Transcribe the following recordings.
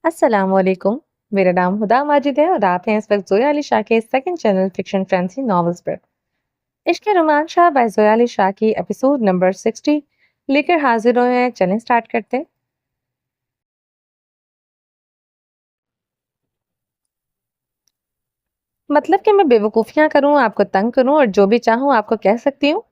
अस्सलाम वालेकुम। मेरा नाम हुदा माजिद है और आप हैं इस वक्त जोया अली शाह के second channel fiction fancy novels पर। इश्क रोमान शाह बाय जोया अली शाह की एपिसोड नंबर 60 लेकर हाजिर हुए हैं। चलें स्टार्ट करते हैं। मतलब कि मैं बेवकूफ़ियाँ करूँ, आपको तंग करूँ और जो भी चाहूँ आपको कह सकती हूँ?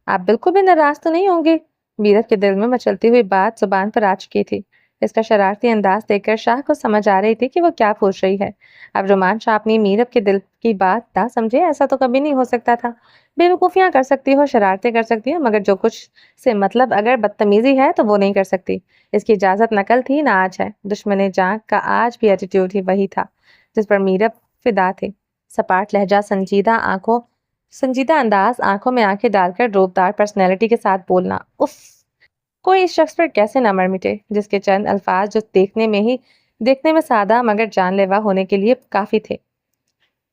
आप बिल्कुल भी नाराज़ तो नहीं होंगे? मीरत के दिल में मचलती हुई बात ज़ुबान पर आ चुकी थी। इसका शरारती अंदाज़ देखकर शाह को समझ आ रही थी कि वो क्या पूछ रही है। अब रोमान शाह अपनी मीरत के दिल की बात ना समझे, ऐसा तो कभी नहीं हो सकता था। बेवकूफ़ियाँ कर सकती हो, शरारतें कर सकती हो, मगर जो कुछ से मतलब अगर बदतमीज़ी है तो वो नहीं कर सकती। इसकी इजाज़त न कल थी, ना आज है। दुश्मन-ए-जान का आज भी एटीट्यूड ही वही था, जिस पर मीरत फ़िदा थी। सपाट लहजा, संजीदा अंदाज, आंखों में आंखें डालकर रोबदार पर्सनैलिटी के साथ बोलना। उफ! कोई इस शख्स पर कैसे न मर मिटे, जिसके चंद अल्फाज जो देखने में सादा मगर जानलेवा होने के लिए काफी थे।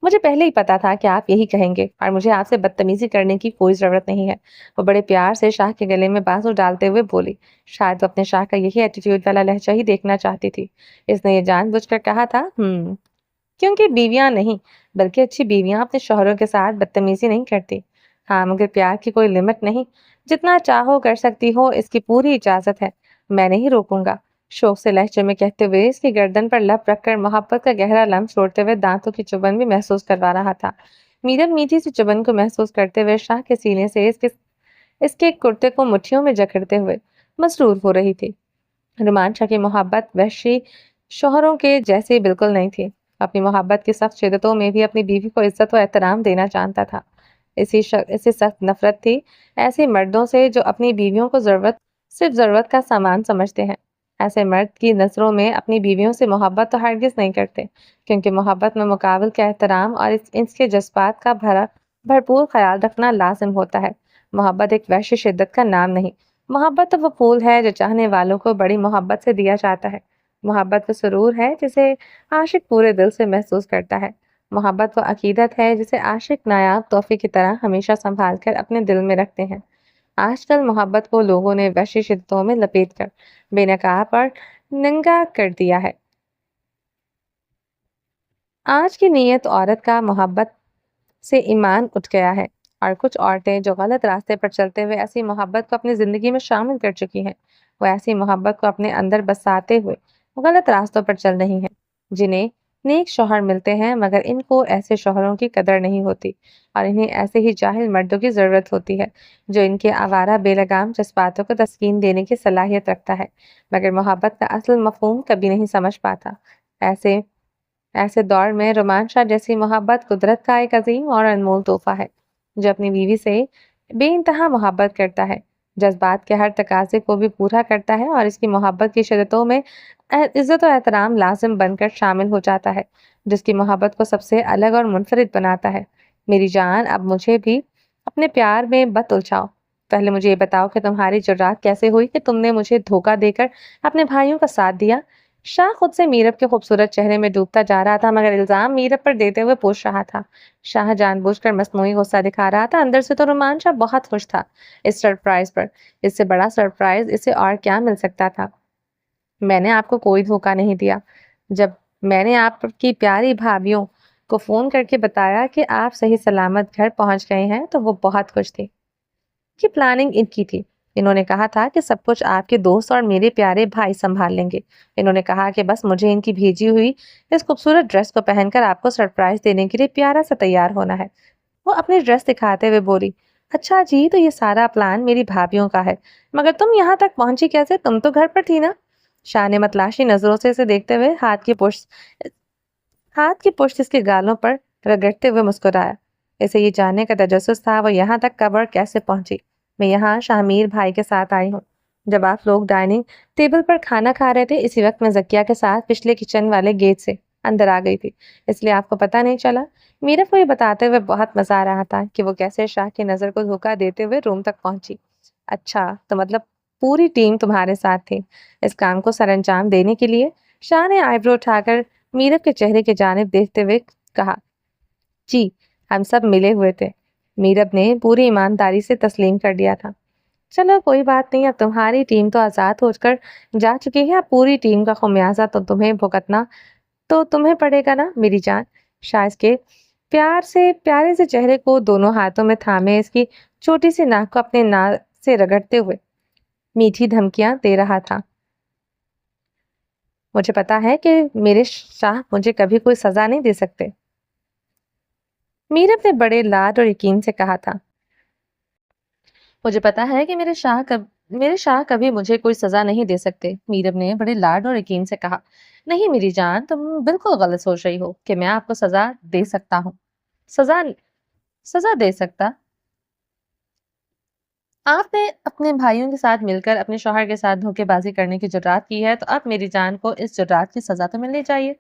मुझे पहले ही पता था कि आप यही कहेंगे और मुझे आपसे बदतमीजी करने की कोई जरूरत नहीं है। वो बड़े प्यार से शाह के गले में बाजू डालते हुए बोली। शायद वो अपने शाह का यही एटीट्यूड वाला लहजा ही देखना चाहती थी। इसने ये जानबूझकर कहा था, क्योंकि बीवियां नहीं, बल्कि अच्छी बीवियां अपने शौहरों के साथ बदतमीजी नहीं करती। हाँ, मगर प्यार की कोई लिमिट नहीं। जितना चाहो कर सकती हो, इसकी पूरी इजाजत है। मैं नहीं रोकूंगा। शौक से लहजे में कहते हुए इसकी गर्दन पर लब रखकर मोहब्बत का गहरा लम्स छोड़ते हुए दांतों की चुभन भी महसूस करवा रहा था। मीरब मीठी सी चुभन को महसूस करते हुए शाह के सीने से इसके कुर्ते को मुट्ठियों में जकड़ते हुए मसरूर हो रही थी। रोमांचा की मोहब्बत वहशी शौहरों के जैसी बिल्कुल नहीं थी। अपनी मोहब्बत की सख्त शिद्दतों में भी अपनी बीवी को इज्जत व एहतराम देना जानता था। इसी सख्त नफरत थी ऐसे मर्दों से जो अपनी बीवियों को सिर्फ जरूरत का सामान समझते हैं। ऐसे मर्द की नजरों में अपनी बीवियों से मोहब्बत तो हरगिज नहीं करते, क्योंकि मोहब्बत में मुकाबिल का एहतराम और इसके जज्बात का भरपूर ख्याल रखना लाजिम होता है। मोहब्बत एक वैश्य शिद्दत का नाम नहीं। मोहब्बत तो वो फूल है जो चाहने वालों को बड़ी मोहब्बत से दिया जाता है। मोहब्बत वो सुरूर है जिसे आशिक पूरे दिल से महसूस करता है। मोहब्बत वो अकीदत है जिसे आशिक नायाब तोहफे की तरह हमेशा संभाल कर अपने दिल में रखते हैं। आजकल मोहब्बत को लोगों ने वैश्य शिद्दतों में लपेट कर बेनकाब और नंगा कर दिया है। आज की नीयत औरत का मोहब्बत से ईमान उठ गया है, और कुछ औरतें जो गलत रास्ते पर चलते हुए ऐसी मोहब्बत को अपनी जिंदगी में शामिल कर चुकी हैं, वो ऐसी मोहब्बत को अपने अंदर बसाते हुए गलत रास्तों पर चल रही हैं। जिन्हें नेक शौहर मिलते हैं, मगर इनको ऐसे शौहरों की कदर नहीं होती और इन्हें ऐसे ही जाहिल मर्दों की जरूरत होती है जो इनके आवारा बेलगाम जज्बातों को तस्कीन देने की सलाहियत रखता है, मगर मोहब्बत का असल मफहूम कभी नहीं समझ पाता। ऐसे ऐसे दौर में रोमांचा जैसी मोहब्बत कुदरत का एक अजीम और अनमोल तोहफा है, जो अपनी बीवी से बेइंतहा मोहब्बत करता है, जज्बात के हर तकाजे को भी पूरा करता है और इसकी मोहब्बत की शिद्दतों में इज्जत और एहतराम लाजिम बनकर शामिल हो जाता है, जिसकी मोहब्बत को सबसे अलग और मुनफरिद बनाता है। मेरी जान, अब मुझे भी अपने प्यार में मत उलझाओ। पहले मुझे ये बताओ कि तुम्हारी जुर्रात कैसे हुई कि तुमने मुझे धोखा देकर अपने भाइयों का साथ दिया। शाह खुद से मीरब के खूबसूरत चेहरे में डूबता जा रहा था, मगर इल्जाम मीरब पर देते हुए पूछ रहा था। शाह जानबूझकर मसनूई गुस्सा दिखा रहा था। अंदर से तो रोमांचा बहुत खुश था इस सरप्राइज पर। इससे बड़ा सरप्राइज इसे और क्या मिल सकता था। मैंने आपको कोई धोखा नहीं दिया। जब मैंने आपकी प्यारी भाभीियों को फोन करके बताया कि आप सही सलामत घर पहुंच गए हैं, तो वो बहुत खुश थी। कि प्लानिंग इनकी थी। इन्होंने कहा था कि सब कुछ आपके दोस्त और मेरे प्यारे भाई संभाल लेंगे। इन्होंने कहा कि बस मुझे इनकी भेजी हुई इस खूबसूरत ड्रेस को पहनकर आपको सरप्राइज देने के लिए प्यारा सा तैयार होना है। वो अपनी ड्रेस दिखाते हुए बोली, अच्छा जी, तो ये सारा प्लान मेरी भाभीियों का है, मगर तुम यहाँ तक पहुंची कैसे? तुम तो घर पर थी ना? शाह ने मतलाशी नजरों से इसे देखते हुए हाथ की पुश्त इसके गालों पर रगड़ते हुए मुस्कुराया। इसे ये जानने का तजस्सुस था वो यहाँ तक कब और कैसे पहुंची। मैं यहाँ शाहमीर भाई के साथ आई हूँ। जब आप लोग डाइनिंग टेबल पर खाना खा रहे थे, इसी वक्त मैं जकिया के साथ पिछले किचन वाले गेट से अंदर आ गई थी, इसलिए आपको पता नहीं चला। मीरा को ये बताते हुए बहुत मजा आ रहा था कि वो कैसे शाह की नजर को धोखा देते हुए रूम तक पहुंची। अच्छा, तो मतलब पूरी टीम तुम्हारे साथ थी इस काम को सरअंजाम देने के लिए? शाह ने आईब्रो उठाकर मीरब के चेहरे की जानिब देखते हुए कहा। जी, हम सब मिले हुए थे। मीरब ने पूरी ईमानदारी से तस्लीम कर दिया था। चलो कोई बात नहीं, अब तुम्हारी टीम तो आज़ाद होकर जा चुकी है, अब पूरी टीम का ख़मियाज़ा तो तुम्हें भुगतना तो तुम्हें पड़ेगा ना मेरी जान। शाइस के प्यारे से चेहरे को दोनों हाथों में थामे इसकी छोटी सी नाक को अपने नाक से रगड़ते हुए मीठी धमकियां दे रहा था। मुझे पता है कि मेरे शाह मुझे कभी कोई सजा नहीं दे सकते। मीरब ने बड़े लाड और यकीन से कहा था। मुझे पता है कि मेरे शाह कभी मुझे कोई सजा नहीं दे सकते। मीरब ने बड़े लाड और यकीन से कहा। नहीं मेरी जान, तुम बिल्कुल गलत सोच रही हो कि मैं आपको सजा दे सकता हूँ। सजा सजा दे सकता? आपने अपने भाइयों के साथ मिलकर अपने शौहर के साथ धोखेबाजी करने की जुर्रात की है, तो अब मेरी जान को इस जुर्रात की सजा तो मिलनी चाहिए।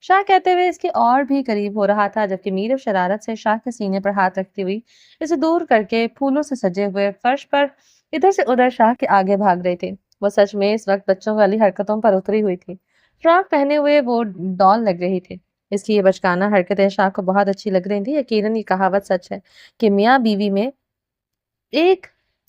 शाह कहते हुए इसके और भी करीब हो रहा था, जबकि मीरब शरारत से शाह के सीने पर हाथ रखती हुई इसे दूर करके फूलों से सजे हुए फर्श पर इधर से उधर शाह के आगे भाग रहे थे। वो सच में इस वक्त बच्चों वाली हरकतों पर उतरी हुई थी। फ्रॉक पहने हुए वो डॉल लग रही थी। इसकी ये बचकाना हरकतें शाह को बहुत अच्छी लग रही थी। यकीनन ये कहावत सच है कि एक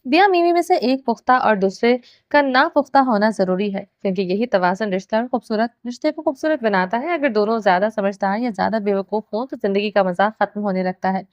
मियाँ बीवी में से एक पुख्ता और दूसरे का ना पुख्ता होना जरूरी है, क्योंकि यही तवाज़ुन रिश्ते को खूबसूरत बनाता है। अगर दोनों ज्यादा समझदार या ज्यादा बेवकूफ हों तो जिंदगी का मजा खत्म होने लगता है।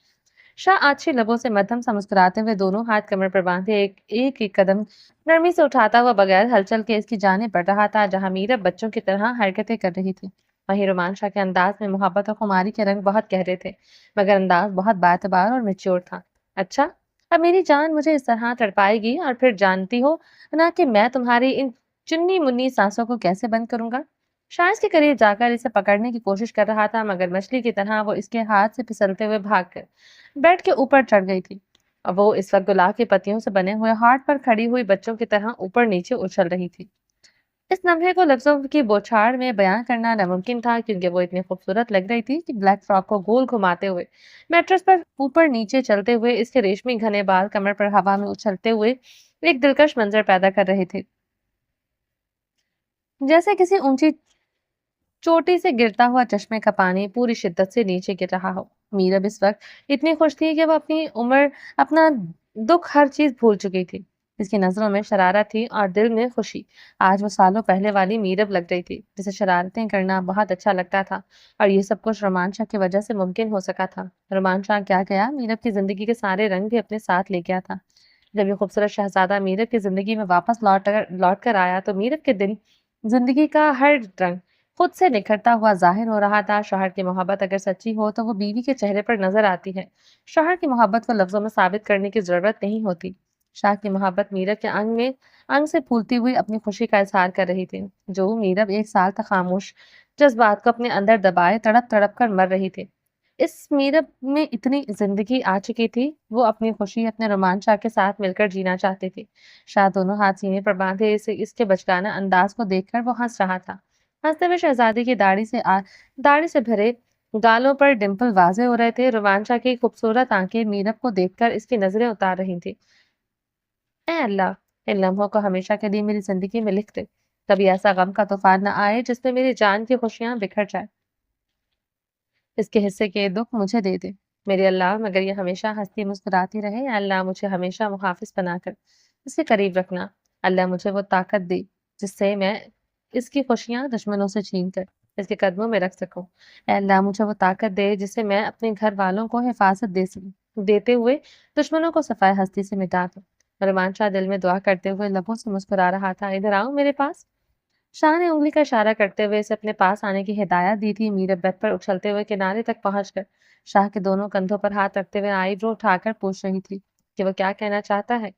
शाह आछी लबों से मध्यम सा मुस्कुराते हुए दोनों हाथ कमर पर बांधे एक कदम नरमी से उठाता हुआ बगैर हलचल के इसकी जानिब बढ़ रहा था, जहां मीरब बच्चों की तरह हरकतें कर रही थी। वहीं रोमान शाह के अंदाज में मोहब्बत और खुमारी के रंग बहुत गहरे थे, मगर अंदाज बहुत बातबार और मैच्योर था। अच्छा, अब मेरी जान मुझे इस तरह तड़पाएगी और फिर जानती हो ना कि मैं तुम्हारी इन चुन्नी मुन्नी सांसों को कैसे बंद करूंगा। शाह के करीब जाकर इसे पकड़ने की कोशिश कर रहा था, मगर मछली की तरह वो इसके हाथ से फिसलते हुए भागकर बेड के ऊपर चढ़ गई थी। अब वो इस वक्त गुलाब की पत्तियों से बने हुए हार्ट पर खड़ी हुई बच्चों की तरह ऊपर नीचे उछल रही थी। इस लम्हे को लफ्जों की बौछार में बयां करना नामुमकिन था, क्योंकि वो इतनी खूबसूरत लग रही थी कि ब्लैक फ्रॉक को गोल घुमाते हुए मैट्रेस पर ऊपर नीचे चलते हुए इसके रेशमी घने बाल कमर पर हवा में उछलते हुए एक दिलकश मंजर पैदा कर रहे थे, जैसे किसी ऊंची चोटी से गिरता हुआ चश्मे का पानी पूरी शिद्दत से नीचे गिर रहा हो। मीरब इस वक्त इतनी खुश थी कि वो अपना दुख हर चीज भूल चुकी थी। इसकी नजरों में शरारत थी और दिल में खुशी। आज वो सालों पहले वाली मीरब लग रही थी, जिसे शरारतें करना बहुत अच्छा लगता था, और ये सब कुछ रोमांचा की वजह से मुमकिन हो सका था। रोमांचा क्या गया, मीरब की जिंदगी के सारे रंग भी अपने साथ ले गया था। जब ये खूबसूरत शहजादा मीरब की जिंदगी में वापस लौट कर आया, तो मीरब के दिल जिंदगी का हर रंग खुद से निखरता हुआ जाहिर हो रहा था। शौहर की मोहब्बत अगर सच्ची हो तो वो बीवी के चेहरे पर नजर आती है। शौहर की मोहब्बत को लफ्जों में साबित करने की जरूरत नहीं होती। शाह की मोहब्बत मीरब के अंग से फूलती हुई अपनी खुशी का इजहार कर रही थी, जो मीरब एक साल तक खामोश जज्बात को अपने अंदर दबाए तड़प तड़प कर मर रही थी। इस मीरब में इतनी जिंदगी आ चुकी थी, वो अपनी खुशी अपने रोमान शाह के साथ मिलकर जीना चाहती थी। शाह दोनों हाथ सीने पर बांधे इसके बचकाना अंदाज को देखकर वो हंस रहा था। हंसते हुए शहजादी की दाढ़ी से भरे गालों पर डिंपल वाजे हो रहे थे। रोमांचा की खूबसूरत आंखें मीरब को देखकर इसकी नजरें उतार रही थी। ऐ अल्लाह, इन लम्हों को हमेशा के लिए मेरी जिंदगी में लिख दे। कभी ऐसा गम का तूफान न आए जिसमें मेरी जान की खुशियां बिखर जाए। इसके हिस्से के दुख मुझे दे दे मेरे अल्लाह, मगर ये हमेशा हंसती मुस्कुराती रहे। या अल्लाह, मुझे हमेशा मुहाफिज बनाकर इसके करीब रखना। अल्लाह, मुझे वो ताकत दे जिससे मैं इसकी खुशियां दुश्मनों से छीन कर इसके कदमों में रख सकूं। ऐ अल्लाह, मुझे वो ताकत दे जिससे मैं अपने घर वालों को हिफाजत दे सकूं, देते हुए दुश्मनों को सफाई हस्ती से मिटा दूं। रमान शाह दिल में दुआ करते हुए लबों से मुस्कुरा रहा था। इधर आओ मेरे पास। शाह ने उंगली का इशारा करते हुए इसे अपने पास आने की हिदायत दी थी। मीरब बेड पर उछलते हुए किनारे तक पहुंचकर शाह के दोनों कंधों पर हाथ रखते हुए आईब्रो उठाकर पूछ रही थी कि वो क्या कहना चाहता है।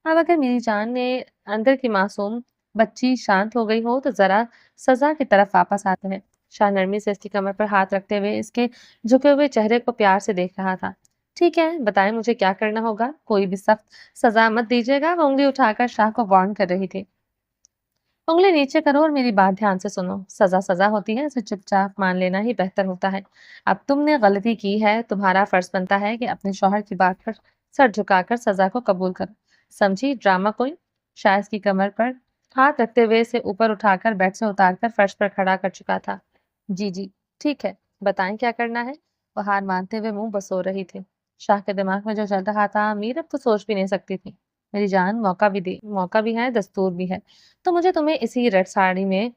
अब अगर मेरी जान ने अंदर की मासूम बच्ची शांत हो गई हो तो जरा सजा की तरफ वापस आते हैं। शाह नरमी से इसकी कमर पर हाथ रखते हुए इसके झुके हुए चेहरे को प्यार से देख रहा था। ठीक है, बताएं मुझे क्या करना होगा। कोई भी सख्त सजा मत दीजिएगा, वो उंगली उठाकर शाह को वार्न कर रही थी। उंगली नीचे करो और मेरी बात ध्यान से सुनो। सजा सजा होती है, इसे चुपचाप मान लेना ही बेहतर होता है। अब तुमने गलती की है, तुम्हारा फर्ज बनता है कि अपने शौहर की बात पर सर झुकाकर सजा को कबूल करो। समझी ड्रामा क्वीन। शायद की कमर पर हाथ रखते हुए इसे ऊपर उठाकर बेड से उतारकर फर्श पर खड़ा कर चुका था। जी जी, ठीक है, बताएं क्या करना है। वो हार मानते हुए मुंह बसो रही थी। शाह के दिमाग में जो चल रहा था मीरब तो सोच भी नहीं सकती थी। मेरी जान, मौका भी है, दस्तूर भी है। तो मुझे तुम्हें इसी रेड साड़ी में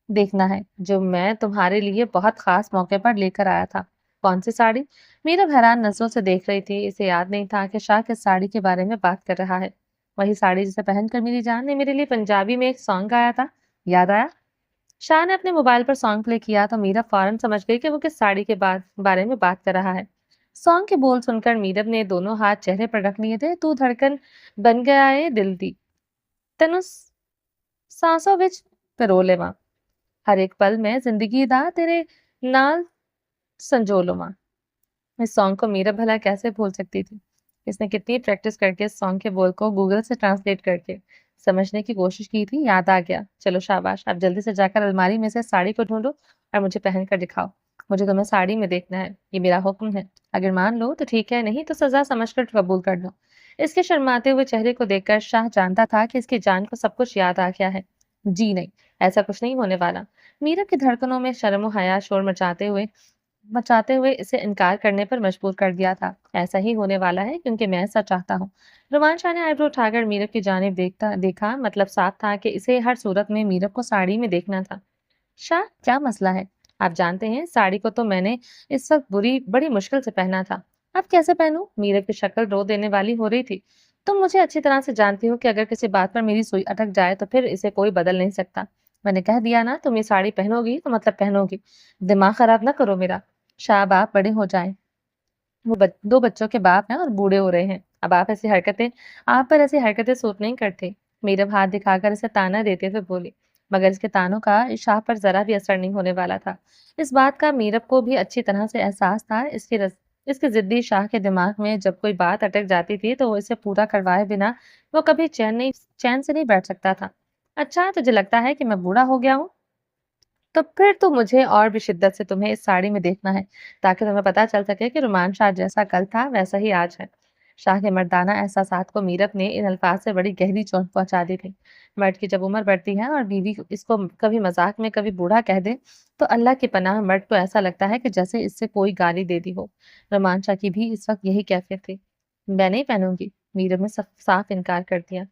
देखना है, जो मैं तुम्हारे लिए बहुत खास मौके पर लेकर आया था। कौन सी साड़ी? मीरा हैरान नजरों से देख रही थी। इसे याद नहीं था कि शाह किस साड़ी के बारे में बात कर रहा है। वही साड़ी जिसे पहनकर मेरी जान ने मेरे लिए पंजाबी में एक सॉन्ग गाया था। याद आया? शाह ने अपने मोबाइल पर सॉन्ग प्ले किया तो मीरा फौरन समझ गई कि वो किस साड़ी के बारे में बात कर रहा है। सॉन्ग के बोल सुनकर मीरब ने दोनों हाथ चेहरे पर रख लिए थे। तू धड़कन बन गया है दिल दी, तेनू सांसों विच पिरो लेवा, हर एक पल में जिंदगी दा तेरे नाल संजो लवां। इस सॉन्ग को मीरा भला कैसे भूल सकती थी? इसने कितनी प्रैक्टिस करके इस सॉन्ग के बोल को गूगल से ट्रांसलेट करके समझने की कोशिश की थी। याद आ गया। चलो शाबाश, अब जल्दी से जाकर अलमारी में से साड़ी को ढूंढो और मुझे पहन कर दिखाओ। मुझे तुम्हें साड़ी में देखना है, ये मेरा हुक्म है। अगर मान लो तो ठीक है, नहीं तो सजा समझकर कबूल कर लो। इसके शर्माते हुए चेहरे को देखकर शाह जानता था कि इसकी जान को सब कुछ याद आ गया है। जी नहीं, ऐसा कुछ नहीं होने वाला। मीरा की धड़कनों में शर्म और हया शोर मचाते हुए इसे इनकार करने पर मजबूर कर दिया था। ऐसा ही होने वाला है क्योंकि मैं ऐसा चाहता हूँ। रुमान शाह ने आईब्रो उठाकर मीरब की जानिब देखा। मतलब साफ था कि इसे हर सूरत में मीरब को साड़ी में देखना था। शाह, क्या मसला है? आप जानते हैं, साड़ी को तो मैंने इस वक्त बड़ी मुश्किल से पहना था। अब कैसे पहनूं? मीरब की शक्ल रो देने वाली हो रही थी। तुम मुझे अच्छी तरह से जानती हो कि अगर किसी बात पर मेरी सुई अटक जाए तो फिर इसे कोई बदल नहीं सकता। मैंने कह दिया ना, तुम ये साड़ी पहनोगी तो मतलब पहनोगी। दिमाग खराब ना करो मेरा। शाह, अब आप बड़े हो जाएं। दो बच्चों के बाप हैं और बूढ़े हो रहे हैं। अब आप पर ऐसी हरकतें सूट नहीं करती। मीरब हाथ दिखाकर इसे ताना देते हुए बोली, मगर इसके तानों का शाह पर जरा भी असर नहीं होने वाला था। इस बात का मीरब को भी अच्छी तरह से एहसास था। इसके जिद्दी शाह के दिमाग में जब कोई बात अटक जाती थी तो वो इसे पूरा करवाए बिना वो कभी चैन से नहीं बैठ सकता था। अच्छा, तुझे लगता है कि मैं बूढ़ा हो गया हूँ? तो फिर तो मुझे और भी शिद्दत से तुम्हें इस साड़ी में देखना है, ताकि तुम्हें पता चल सके कि रुमान शाह जैसा कल था वैसा ही आज है। शाह के मर्दाना एहसासात को मीरब ने इन अल्फाज से बड़ी गहरी चोट पहुंचा दी थी। मर्द की जब उम्र बढ़ती है और बीवी इसको कभी मजाक में कभी बूढ़ा कह दे, तो अल्लाह की पनाह मर्द को ऐसा लगता है कि जैसे इससे कोई गाली दे दी हो। रुमान शाह की भी इस वक्त यही कैफियत थी। मैं नहीं पहनूंगी, मीरब ने साफ इनकार कर दिया।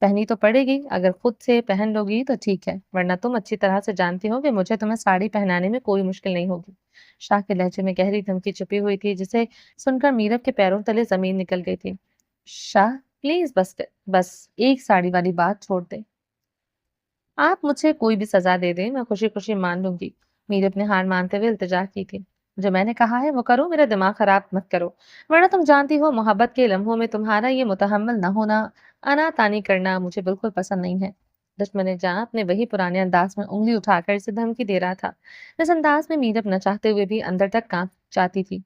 पहनी तो पड़ेगी, अगर खुद से पहन लोगी तो ठीक है, वरना तुम अच्छी तरह से जानती हो कि मुझे तुम्हें साड़ी पहनाने में कोई मुश्किल नहीं होगी। शाह के लहजे में गहरी धमकी छुपी हुई थी, जिसे सुनकर मीरब के पैरों तले जमीन निकल गई थी। शाह, प्लीज बस एक साड़ी वाली बात छोड़ दे। आप मुझे कोई भी सजा दे दे, मैं खुशी खुशी मान लूंगी। मीरब ने हार मानते हुए इल्तिजा की थी। जो मैंने कहा है वो करो, मेरा दिमाग खराब मत करो, वरना तुम जानती हो मोहब्बत के लम्हों में तुम्हारा ये मुतहम्मिल न होना, आना तानी करना मुझे बिल्कुल पसंद नहीं है। दुश्मन जहां अपने वही पुराने अंदाज में उंगली उठाकर इसे धमकी दे रहा था। इस अंदाज में मीरब न चाहते हुए भी अंदर तक कांप जाती थी।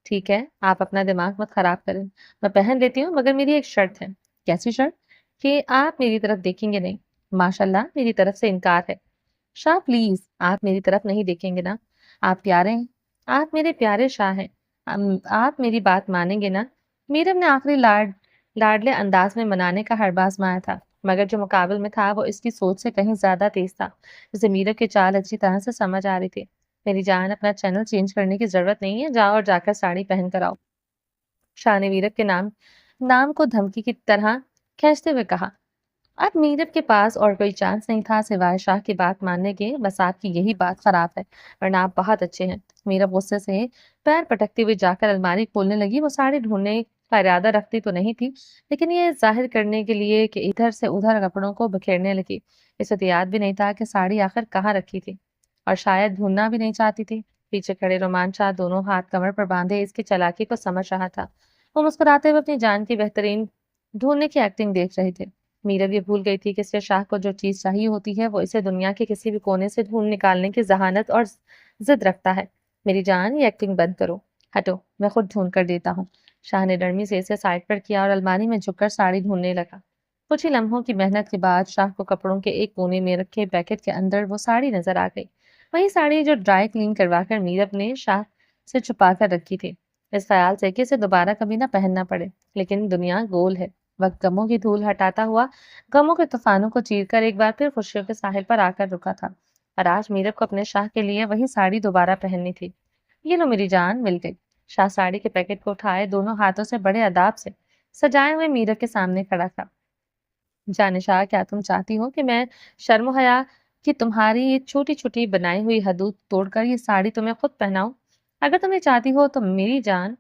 ठीक है, आप अपना दिमाग मत खराब करें, मैं पहन लेती हूँ, मगर मेरी एक शर्त है। कैसी शर्त? कि आप मेरी तरफ देखेंगे नहीं। माशाल्लाह, मेरी तरफ से इनकार है। शाह, प्लीज, आप मेरी तरफ नहीं देखेंगे ना? आप प्यारे हैं, आप मेरे प्यारे शाह हैं। आप मेरी बात मानेंगे ना? मीरब ने आखिरी लाडले अंदाज में मनाने का हड़बा आजमाया था, मगर जो मुकाबल में था वो इसकी सोच से कहीं ज्यादा तेज था, जिसे मीरब की चाल अच्छी तरह से समझ आ रही थी। मेरी जान, अपना चैनल चेंज करने की जरूरत नहीं है, जाओ और जाकर साड़ी पहन कर आओ। शाह ने मीरब के नाम को धमकी की तरह खींचते हुए कहा। अब मीरब के पास और कोई चांस नहीं था सिवाय शाह की बात मानने के। बस आपकी यही बात खराब है, वरना आप बहुत अच्छे हैं। मीरब गुस्से से पैर पटकती हुई जाकर अलमारी खोलने लगी। वो साड़ी ढूंढने का इरादा रखती तो नहीं थी, लेकिन ये जाहिर करने के लिए कि इधर से उधर कपड़ों को बिखेरने लगी। इसे तो याद भी नहीं था कि साड़ी आखिर कहाँ रखी थी, और शायद ढूंढना भी नहीं चाहती थी। पीछे खड़े रोमान शाह दोनों हाथ कमर पर बांधे इसकी चालाकी को समझ रहा था। वो मुस्कुराते हुए अपनी जान की बेहतरीन ढूंढने की एक्टिंग देख रहे थे। मीरब ये भूल गई थी कि इससे शाह को जो चीज चाहिए होती है वो इसे दुनिया के किसी भी कोने से ढूंढ निकालने की जहानत और जिद रखता है। मेरी जान, ये एक्टिंग बंद करो, हटो, मैं खुद ढूंढ कर देता हूँ। शाह ने नरमी से इसे साइड पर किया और अलमारी में झुककर साड़ी ढूंढने लगा। कुछ ही लम्हों की मेहनत के बाद शाह को कपड़ों के एक कोने में रखे पैकेट के अंदर वो साड़ी नजर आ गई। वही साड़ी जो ड्राई क्लीन करवाकर मीरब ने शाह से छुपा कर रखी थी, इस ख्याल से कि इसे दोबारा कभी ना पहनना पड़े। लेकिन दुनिया गोल है। वक्त गमों की धूल हटाता हुआ गमों के तूफानों को चीरकर एक बार फिर खुशियों के साहिल पर आकर रुका था, और आज मीरब को अपने शाह के लिए वही साड़ी दोबारा पहननी थी। ये लो मेरी जान, मिल गई। शाह साड़ी के पैकेट को उठाए दोनों हाथों से बड़े अदाब से सजाए हुए मीरब के सामने खड़ा था। जानशा, क्या तुम चाहती हो कि मैं शर्म و हया कि तुम्हारी ये छोटी छोटी बनाई हुई हदूद तोड़कर ये साड़ी तुम्हें खुद पहनाऊं? अगर तुम्हें चाहती हो तो मेरी जान,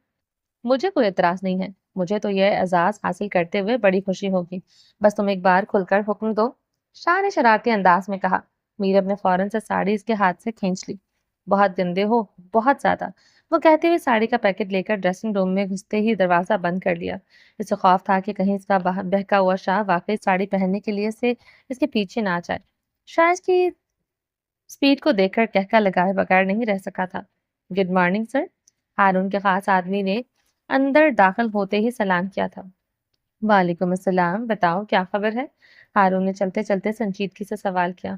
मुझे कोई एतराज नहीं है। मुझे तो यह एजाज हासिल करते हुए बड़ी खुशी होगी। बस तुम एक बार खुलकर हुक्म दो। शाह ने शरारती अंदाज में कहा। मीरब ने फौरन से साड़ी इसके हाथ से खींच ली। बहुत गंदे हो, बहुत ज्यादा, वो कहते हुए साड़ी का पैकेट लेकर ड्रेसिंग रूम में घुसते ही दरवाजा बंद कर लिया। इसे खौफ था कि कहीं इसका बहका हुआ शाह वाकई साड़ी पहनने के लिए से इसके पीछे ना आ जाए। शाह की स्पीड को देखकर कहका लगाए बगैर नहीं रह सका था। Good morning sir. हारून के खास आदमी ने अंदर दाखिल होते ही सलाम किया था। वालेकुम अस्सलाम, बताओ क्या खबर है? हारून ने चलते चलते संजीदगी से सवाल किया।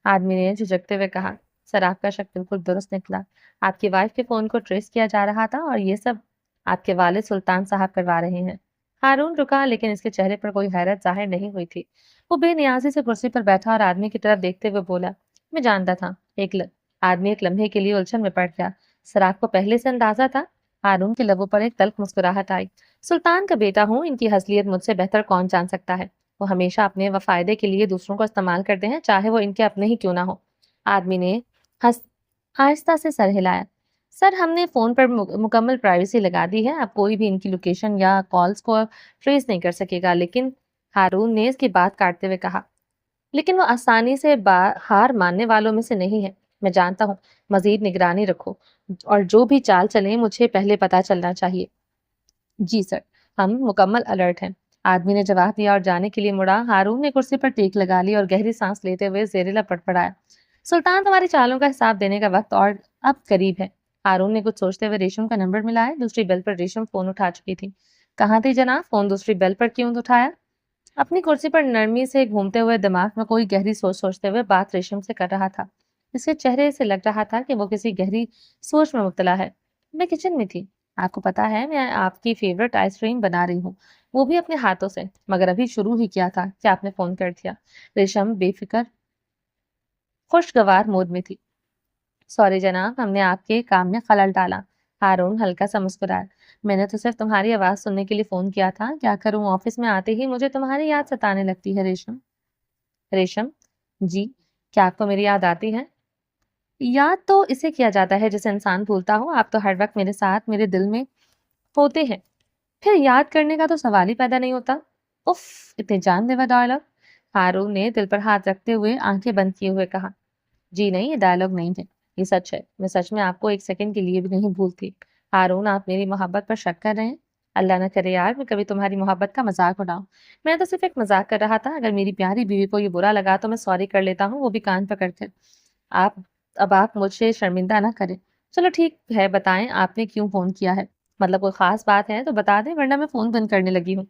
आदमी ने झिझकते हुए कहा, सर आपका शक बिल्कुल दुरुस्त निकला। आपकी वाइफ के फोन को ट्रेस किया जा रहा था और ये सब आपके वालिद सुल्तान साहब करवा रहे हैं। हारून रुका, लेकिन इसके चेहरे पर कोई हैरत जाहिर नहीं हुई थी। वो बेनियाजी से कुर्सी पर बैठा और आदमी की तरफ देखते हुए बोला, मैं जानता था। आदमी एक लम्हे के लिए उलझन में पड़ गया। सर आपको पहले से अंदाजा था? हारून के लबों पर एक तल्ख मुस्कुराहट आई। सुल्तान का बेटा हूँ, इनकी हसलियत मुझसे बेहतर कौन जान सकता है। वो हमेशा अपने फायदे के लिए दूसरों को इस्तेमाल करते हैं, चाहे वो इनके अपने ही क्यों ना हो। आदमी ने हंस आहिस्ता से सर हिलाया। सर हमने फोन पर मुकम्मल प्राइवेसी लगा दी है, अब कोई भी इनकी लोकेशन या कॉल्स को ट्रेस नहीं कर सकेगा। लेकिन हारून ने इसकी बात काटते हुए कहा, लेकिन वो आसानी से हार मानने वालों में से नहीं है। मैं जानता हूँ। मजीद निगरानी रखो और जो भी चाल चले मुझे पहले पता चलना चाहिए। जी सर, हम मुकम्मल अलर्ट हैं। आदमी ने जवाब दिया और जाने के लिए मुड़ा। हारून ने कुर्सी पर टेक लगा ली और गहरी सांस लेते हुए जेरिला पड़पड़ाया। सुल्तान, तुम्हारी चालों का हिसाब देने का वक्त और अब करीब है। हारून ने कुछ सोचते हुए रेशम का नंबर मिलाया। दूसरी बेल पर रेशम फोन उठा चुकी थी। कहाँ थी जनाब? फोन दूसरी बेल पर क्यों उठाया? अपनी कुर्सी पर नरमी से घूमते हुए दिमाग में कोई गहरी सोच सोचते हुए बात रेशम से कर रहा था। इसके चेहरे से लग रहा था कि वो किसी गहरी सोच में मुब्तला है। मैं किचन में थी। आपको पता है मैं आपकी फेवरेट आइसक्रीम बना रही हूँ, वो भी अपने हाथों से। मगर अभी शुरू ही किया था कि आपने फोन कर दिया। रेशम बेफिक्र खुशगवार मूड में थी। सॉरी जनाब, हमने आपके काम में खलल डाला। हारून हल्का सा मुस्कुराया। मैंने तो सिर्फ तुम्हारी आवाज सुनने के लिए फोन किया था। क्या करूं, ऑफिस में आते ही मुझे तुम्हारी याद सताने लगती है। रेशम रेशम जी, क्या आपको मेरी याद आती है? याद तो इसे किया जाता है जिसे इंसान भूलता हो। आप तो हर वक्त मेरे साथ मेरे दिल में होते हैं, फिर याद करने का तो सवाल ही पैदा नहीं होता। उफ, इतने जानलेवा डायलॉग। हारून ने दिल पर हाथ रखते हुए आंखें बंद किए हुए कहा। जी नहीं, ये डायलॉग नहीं है, ये सच है। मैं सच में आपको एक सेकंड के लिए भी नहीं भूलती। हारून, आप मेरी मोहब्बत पर शक कर रहे हैं? अल्लाह ना करे यार, मैं कभी तुम्हारी मोहब्बत का मजाक उड़ाऊं। मैं तो सिर्फ एक मजाक कर रहा था। अगर मेरी प्यारी बीवी को ये बुरा लगा तो मैं सॉरी कर लेता हूँ, वो भी कान पकड़ कर। आप अब आप मुझे शर्मिंदा ना करें। चलो ठीक है, बताएं आपने क्यों फोन किया है? मतलब कोई खास बात है तो बता दें, वरना मैं फोन बंद करने लगी हूँ।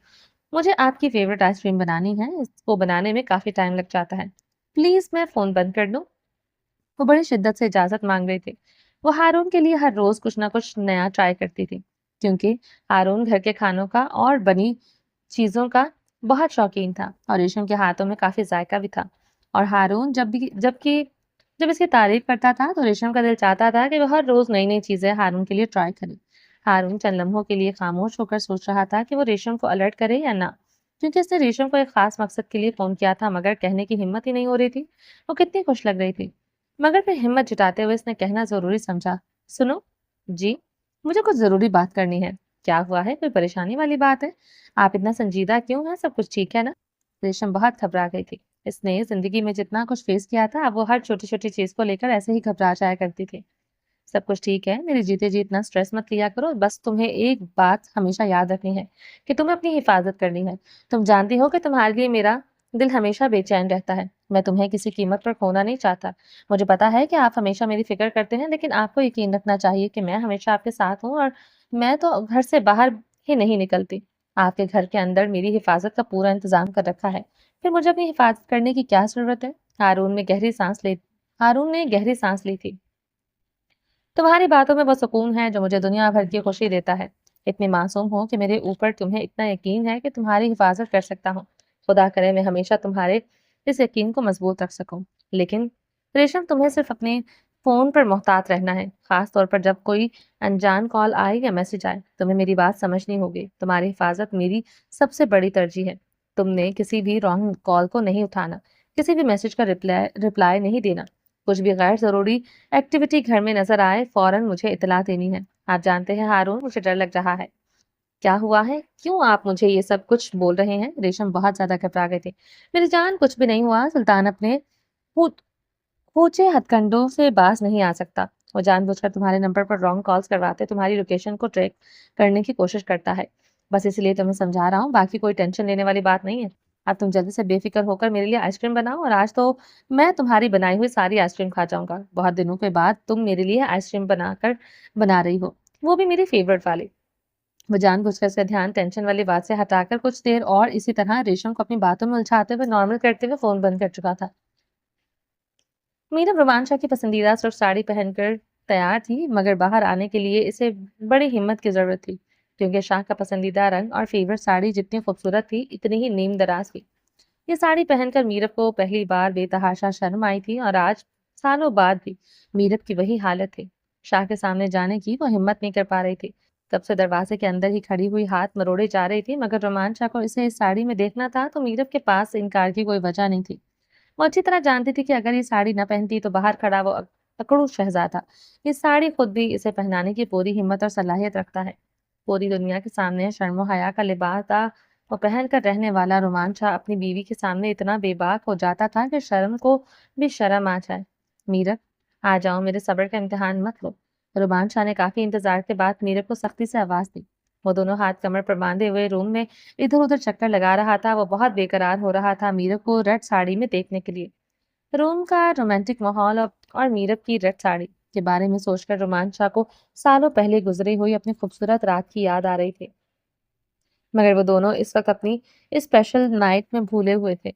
मुझे आपकी फेवरेट आइसक्रीम बनानी है, इसको बनाने में काफी टाइम लग जाता है। प्लीज मैं फोन बंद कर दूं? वो बड़ी शिद्दत से इजाजत मांग रहे थे। वो हारून के लिए हर रोज कुछ ना कुछ नया ट्राई करती थी, क्योंकि हारून घर के खानों का और बनी चीजों का बहुत शौकीन था और रेशम के हाथों में काफी जायका भी था। और हारून जब इसकी तारीफ करता था तो रेशम का दिल चाहता था कि वह हर रोज नई नई चीजें हारून के लिए ट्राई करे। हारून चंद लम्हों के लिए खामोश होकर सोच रहा था कि वो रेशम को अलर्ट करे या ना, क्योंकि उसने रेशम को एक खास मकसद के लिए फोन किया था, मगर कहने की हिम्मत ही नहीं हो रही थी। वो कितनी खुश लग रही थी, मगर फिर हिम्मत जुटाते हुए इसने कहना जरूरी समझा। सुनो जी, मुझे कुछ जरूरी बात करनी है। क्या हुआ है, कोई परेशानी वाली बात है? आप इतना संजीदा क्यों हैं? सब कुछ ठीक है ना? रेशम बहुत घबरा गई थी। इसने जिंदगी में जितना कुछ फेस किया था, अब वो हर छोटी छोटी चीज को लेकर ऐसे ही घबरा जाया करती थी। सब कुछ ठीक है, मेरे जीते जी इतना स्ट्रेस मत लिया करो। बस तुम्हें एक बात हमेशा याद रखनी है कि तुम्हें अपनी हिफाजत करनी है। तुम जानती हो कि तुम्हारे लिए मेरा दिल हमेशा बेचैन रहता है। मैं तुम्हें किसी कीमत पर खोना नहीं चाहता। मुझे पता है कि आप हमेशा मेरी फिक्र करते हैं, लेकिन आपको यकीन रखना चाहिए कि मैं हमेशा आपके साथ हूँ, और मैं तो घर से बाहर ही नहीं निकलती। आपके घर के अंदर मेरी हिफाजत का पूरा इंतजाम कर रखा है, फिर मुझे अपनी हिफाजत करने की क्या जरूरत है? हारून ने गहरी सांस ली थी। तुम्हारी बातों में वो सुकून है जो मुझे दुनिया भर की खुशी देता है। इतने मासूम हो कि मेरे ऊपर तुम्हें इतना यकीन है कि तुम्हारी हिफाजत कर सकता हूँ। खुदा करे मैं हमेशा तुम्हारे इस यकीन को मजबूत रख सकूं। लेकिन रेशम, तुम्हें सिर्फ अपने फोन पर मोहतात रहना है, खास तौर पर जब कोई अनजान कॉल आए या मैसेज आए। तुम्हें मेरी बात समझनी होगी। तुम्हारी हिफाजत मेरी सबसे बड़ी तरजीह है। تم نے کسی بھی رانگ کال کو نہیں اٹھانا، کسی بھی میسج کا رپلائی نہیں دینا، کچھ بھی غیر ضروری ایکٹیویٹی گھر میں نظر آئے فوراً مجھے اطلاع دینی ہے۔ آپ جانتے ہیں ہارون، مجھے ڈر لگ رہا ہے۔ کیا ہوا ہے؟ کیوں آپ مجھے یہ سب کچھ بول رہے ہیں؟ ریشم بہت زیادہ گھبرا گئے تھے۔ میری جان، کچھ بھی نہیں ہوا۔ سلطان اپنے پوچھے ہتھ کنڈوں سے باز نہیں آ سکتا۔ وہ جان بوجھ کر تمہارے نمبر پر رانگ کالز کرواتے تمہاری لوکیشن کو ٹریک کرنے کی کوشش کرتا ہے۔ بس اس لیے تمہیں سمجھا رہا ہوں، باقی کوئی ٹینشن لینے والی بات نہیں ہے۔ اب تم جلدی سے بے فکر ہو کر میرے لیے آئس کریم بناؤ، اور آج تو میں تمہاری بنائی ہوئی ساری آئس کریم کھا جاؤں گا۔ بہت دنوں کے بعد تم میرے لیے آئس کریم بنا رہی ہو، وہ بھی میری فیورٹ والی۔ وہ جان بوجھ کر سے دھیان ٹینشن والی بات سے ہٹا کر کچھ دیر اور اسی طرح ریشم کو اپنی باتوں میں الجھاتے ہوئے نارمل کرتے ہوئے فون بند کر چکا تھا۔ میرا رومان شاہ کی پسندیدہ سرخ ساڑی پہن کر تیار تھی، مگر باہر آنے کے لیے اسے بڑی ہمت کی ضرورت تھی، کیونکہ شاہ کا پسندیدہ رنگ اور فیورٹ ساڑی جتنی خوبصورت تھی اتنی ہی نیم دراز تھی۔ یہ ساڑی پہن کر میرب کو پہلی بار بے تحاشا شرم آئی تھی، اور آج سالوں بعد بھی میرب کی وہی حالت تھی۔ شاہ کے سامنے جانے کی وہ ہمت نہیں کر پا رہی تھی۔ تب سے دروازے کے اندر ہی کھڑی ہوئی ہاتھ مروڑے جا رہی تھی، مگر رومان شاہ کو اسے اس ساڑی میں دیکھنا تھا تو میرب کے پاس انکار کی کوئی وجہ نہیں تھی۔ وہ اچھی طرح جانتی تھی کہ اگر یہ ساڑی نہ پہنتی تو باہر کھڑا وہ اکڑو شہزاد تھا۔ یہ ساڑی خود بھی اسے پہنانے کی پوری ہمت اور صلاحیت رکھتا ہے۔ پوری دنیا کے سامنے شرم و حیا کا لباس تھا وہ پہن کر رہنے والا رومان شاہ اپنی بیوی کے سامنے اتنا بے باک ہو جاتا تھا کہ شرم کو بھی شرم آ جائے۔ میرب، آ جاؤ، میرے صبر کا امتحان مت لو۔ رومان شاہ نے کافی انتظار کے بعد میرب کو سختی سے آواز دی۔ وہ دونوں ہاتھ کمر پر باندھے ہوئے روم میں ادھر ادھر چکر لگا رہا تھا۔ وہ بہت بے قرار ہو رہا تھا میرب کو ریڈ ساڑی میں دیکھنے کے لیے۔ روم کا رومانٹک ماحول اور میرب کی ریڈ ساڑی کے بارے میں سوچ کر رومان شاہ کو سالوں پہلے گزری ہوئی اپنی خوبصورت رات کی یاد آ رہی تھی، مگر وہ دونوں اس وقت اپنی اسپیشل نائٹ میں بھولے ہوئے تھے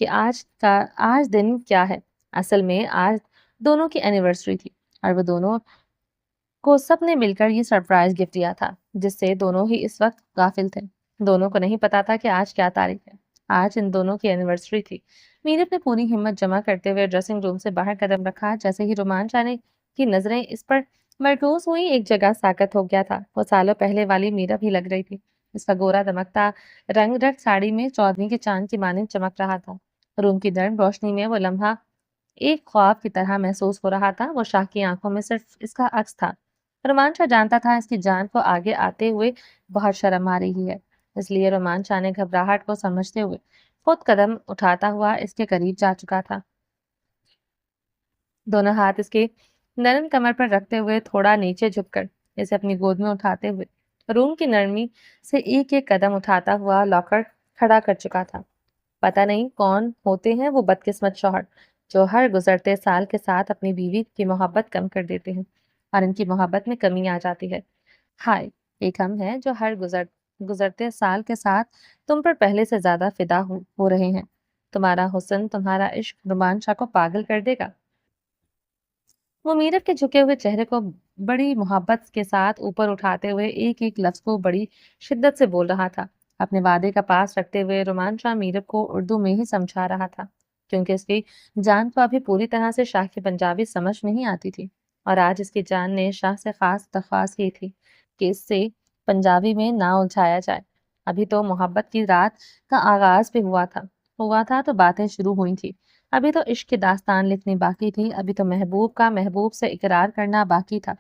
کہ آج دن کیا ہے۔ اصل میں آج دونوں کی اینیورسری تھی، اور وہ دونوں کو سب نے مل کر یہ سرپرائز گفٹ دیا تھا، جس سے دونوں ہی اس وقت غافل تھے۔ دونوں کو نہیں پتا تھا کہ آج کیا تاریخ ہے۔ آج ان دونوں کی اینیورسری تھی۔ میرب نے پوری ہمت جمع کرتے ہوئے ڈریسنگ روم سے باہر قدم رکھا۔ جیسے ہی رومان شاہ کی نظریں اس پر مرکوز ہوئی، ایک جگہ ساکت ہو گیا تھا۔ وہ سالوں پہلے والی میرب ہی لگ رہی تھی۔ اس کا گورا دمکتا رنگ ریڈ ساڑی میں چودھویں کے چاند کی مانند چمک رہا تھا۔ روم کی نرم روشنی میں وہ لمحہ ایک خواب کی طرح محسوس ہو رہا تھا۔ وہ شاہ کی آنکھوں میں صرف اس کا عکس تھا۔ رومان شاہ جانتا تھا اس کی جان کو آگے آتے ہوئے بہت شرم آ رہی ہے، اس لیے رومان شاہ نے گھبراہٹ کو سمجھتے ہوئے خود قدم اٹھاتا ہوا اس کے قریب جا چکا تھا۔ دونوں ہاتھ اس کے نرم کمر پر رکھتے ہوئے تھوڑا نیچے جھک کر اسے اپنی گود میں اٹھاتے ہوئے روم کی نرمی سے ایک ایک قدم اٹھاتا ہوا لاکر کھڑا کر چکا تھا۔ پتہ نہیں کون ہوتے ہیں وہ بدقسمت شوہر جو ہر گزرتے سال کے ساتھ اپنی بیوی کی محبت کم کر دیتے ہیں، اور ان کی محبت میں کمی آ جاتی ہے۔ ہائے، ایک ہم ہے جو ہر گزرتے سال کے ساتھ تم پر پہلے سے زیادہ فدا ہو رہے ہیں۔ تمہارا حسن، تمہارا عشق رومان شاہ کو پاگل کر دے گا۔ وہ میرب کے جھکے ہوئے چہرے کو بڑی محبت کے ساتھ اوپر اٹھاتے ہوئے ایک ایک لفظ کو بڑی شدت سے بول رہا تھا۔ اپنے وعدے کا پاس رکھتے ہوئے رومان شاہ میرب کو اردو میں ہی سمجھا رہا تھا، کیونکہ اس کی جان کو ابھی پوری طرح سے شاہ کی پنجابی سمجھ نہیں آتی تھی، اور آج اس کی جان نے شاہ سے خاص درخواست کی تھی کہ اس سے پنجابی میں نہ الجھایا جائے۔ ابھی تو محبت کی رات کا آغاز بھی ہوا تھا تو باتیں شروع ہوئی تھی۔ ابھی تو عشق کی داستان لکھنی باقی تھی، ابھی تو محبوب کا محبوب سے اقرار کرنا باقی تھا۔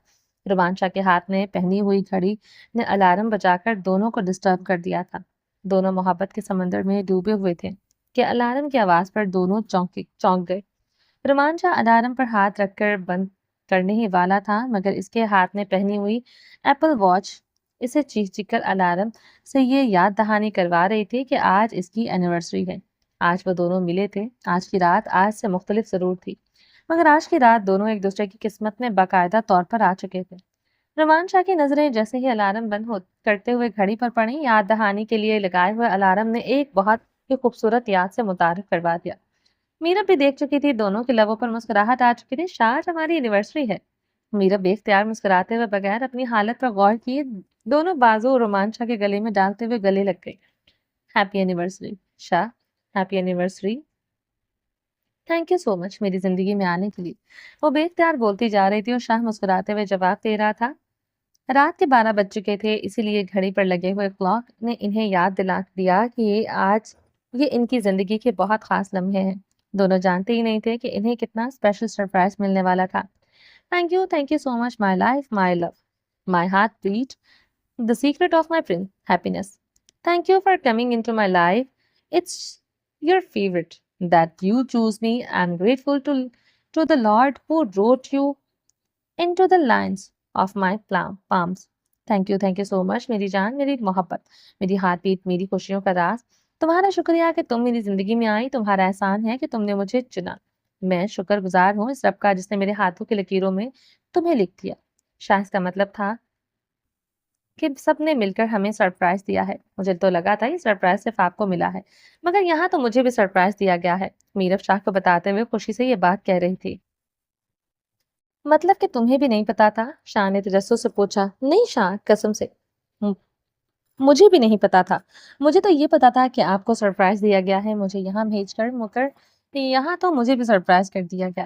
رومان شاہ کے ہاتھ میں پہنی ہوئی گھڑی نے الارم بجا کر دونوں کو ڈسٹرب کر دیا تھا۔ دونوں محبت کے سمندر میں ڈوبے ہوئے تھے کہ الارم کی آواز پر دونوں چونک گئے۔ رومان شاہ الارم پر ہاتھ رکھ کر بند کرنے ہی والا تھا، مگر اس کے ہاتھ میں پہنی ہوئی ایپل واچ اسے چیخ چیخ کر الارم سے یہ یاد دہانی کروا رہی تھی کہ آج اس کی اینیورسری ہے۔ آج وہ دونوں ملے تھے۔ آج کی رات آج سے مختلف ضرور تھی، مگر آج کی رات دونوں ایک دوسرے کی قسمت میں باقاعدہ طور پر آ چکے تھے۔ رومان شاہ کی نظریں جیسے ہی الارم بند کرتے ہوئے گھڑی پر پڑیں، یاد دہانی کے لیے لگائے ہوئے الارم نے ایک بہت ہی خوبصورت یاد سے متعارف کروا دیا۔ میرب بھی دیکھ چکی تھی، دونوں کے لبوں پر مسکراہٹ آ چکی تھی۔ شاہ، آج ہماری اینیورسری ہے۔ میرب بے اختیار مسکراتے ہوئے بغیر اپنی حالت پر غور کیے دونوں بازو رومان شاہ کے گلے میں ڈالتے ہوئے گلے لگ گئی۔ Happy anniversary Shah, happy anniversary. Thank you so much میری زندگی میں آنے کے لیے، وہ بے اختیار بولتی جا رہی تھی اور شاہ مسکراتے ہوئے جواب دے رہا تھا۔ رات کے 12 بج چکے تھے، اسی لیے گھڑی پر لگے ہوئے کلاک نے انہیں یاد دلا دیا کہ یہ آج یہ ان کی زندگی کے بہت خاص لمحے ہیں. دونوں جانتے ہی نہیں تھے کہ انہیں کتنا اسپیشل سرپرائز ملنے والا تھا. Thank you so much my life my love my heart beat the secret of my happiness. Thank you for coming into my life. It's your favorite that you choose me. I'm grateful to the Lord who wrote you into the lines of my palms. Thank you so much میری جان، میری محبت، میری heart beat, میری خوشیوں کا راز. تمہارا شکریہ کہ تم میری زندگی میں آئی. تمہارا احسان ہے کہ تم نے مجھے چنا. میں شکر گزار ہوں اس رب کا جس نے میرے ہاتھوں کی لکیروں میں تمہیں لکھ دیا. شاید اس کا مطلب تھا کہ سب نے مل کر ہمیں سرپرائز دیا ہے. مجھے تو لگا تھا یہ سرپرائز صرف آپ کو ملا ہے، مگر یہاں تو مجھے بھی سرپرائز دیا گیا ہے. میرب شاہ کو بتاتے ہوئے خوشی سے یہ بات کہہ رہی تھی. مطلب کہ تمہیں بھی نہیں پتا تھا؟ شاہ نے تجسس سے پوچھا. نہیں شاہ، قسم سے مجھے بھی نہیں پتا تھا. مجھے تو یہ پتا تھا کہ آپ کو سرپرائز دیا گیا ہے. مجھے یہاں بھیج کر مکر یہاں تو مجھے بھی سرپرائز کر دیا گیا.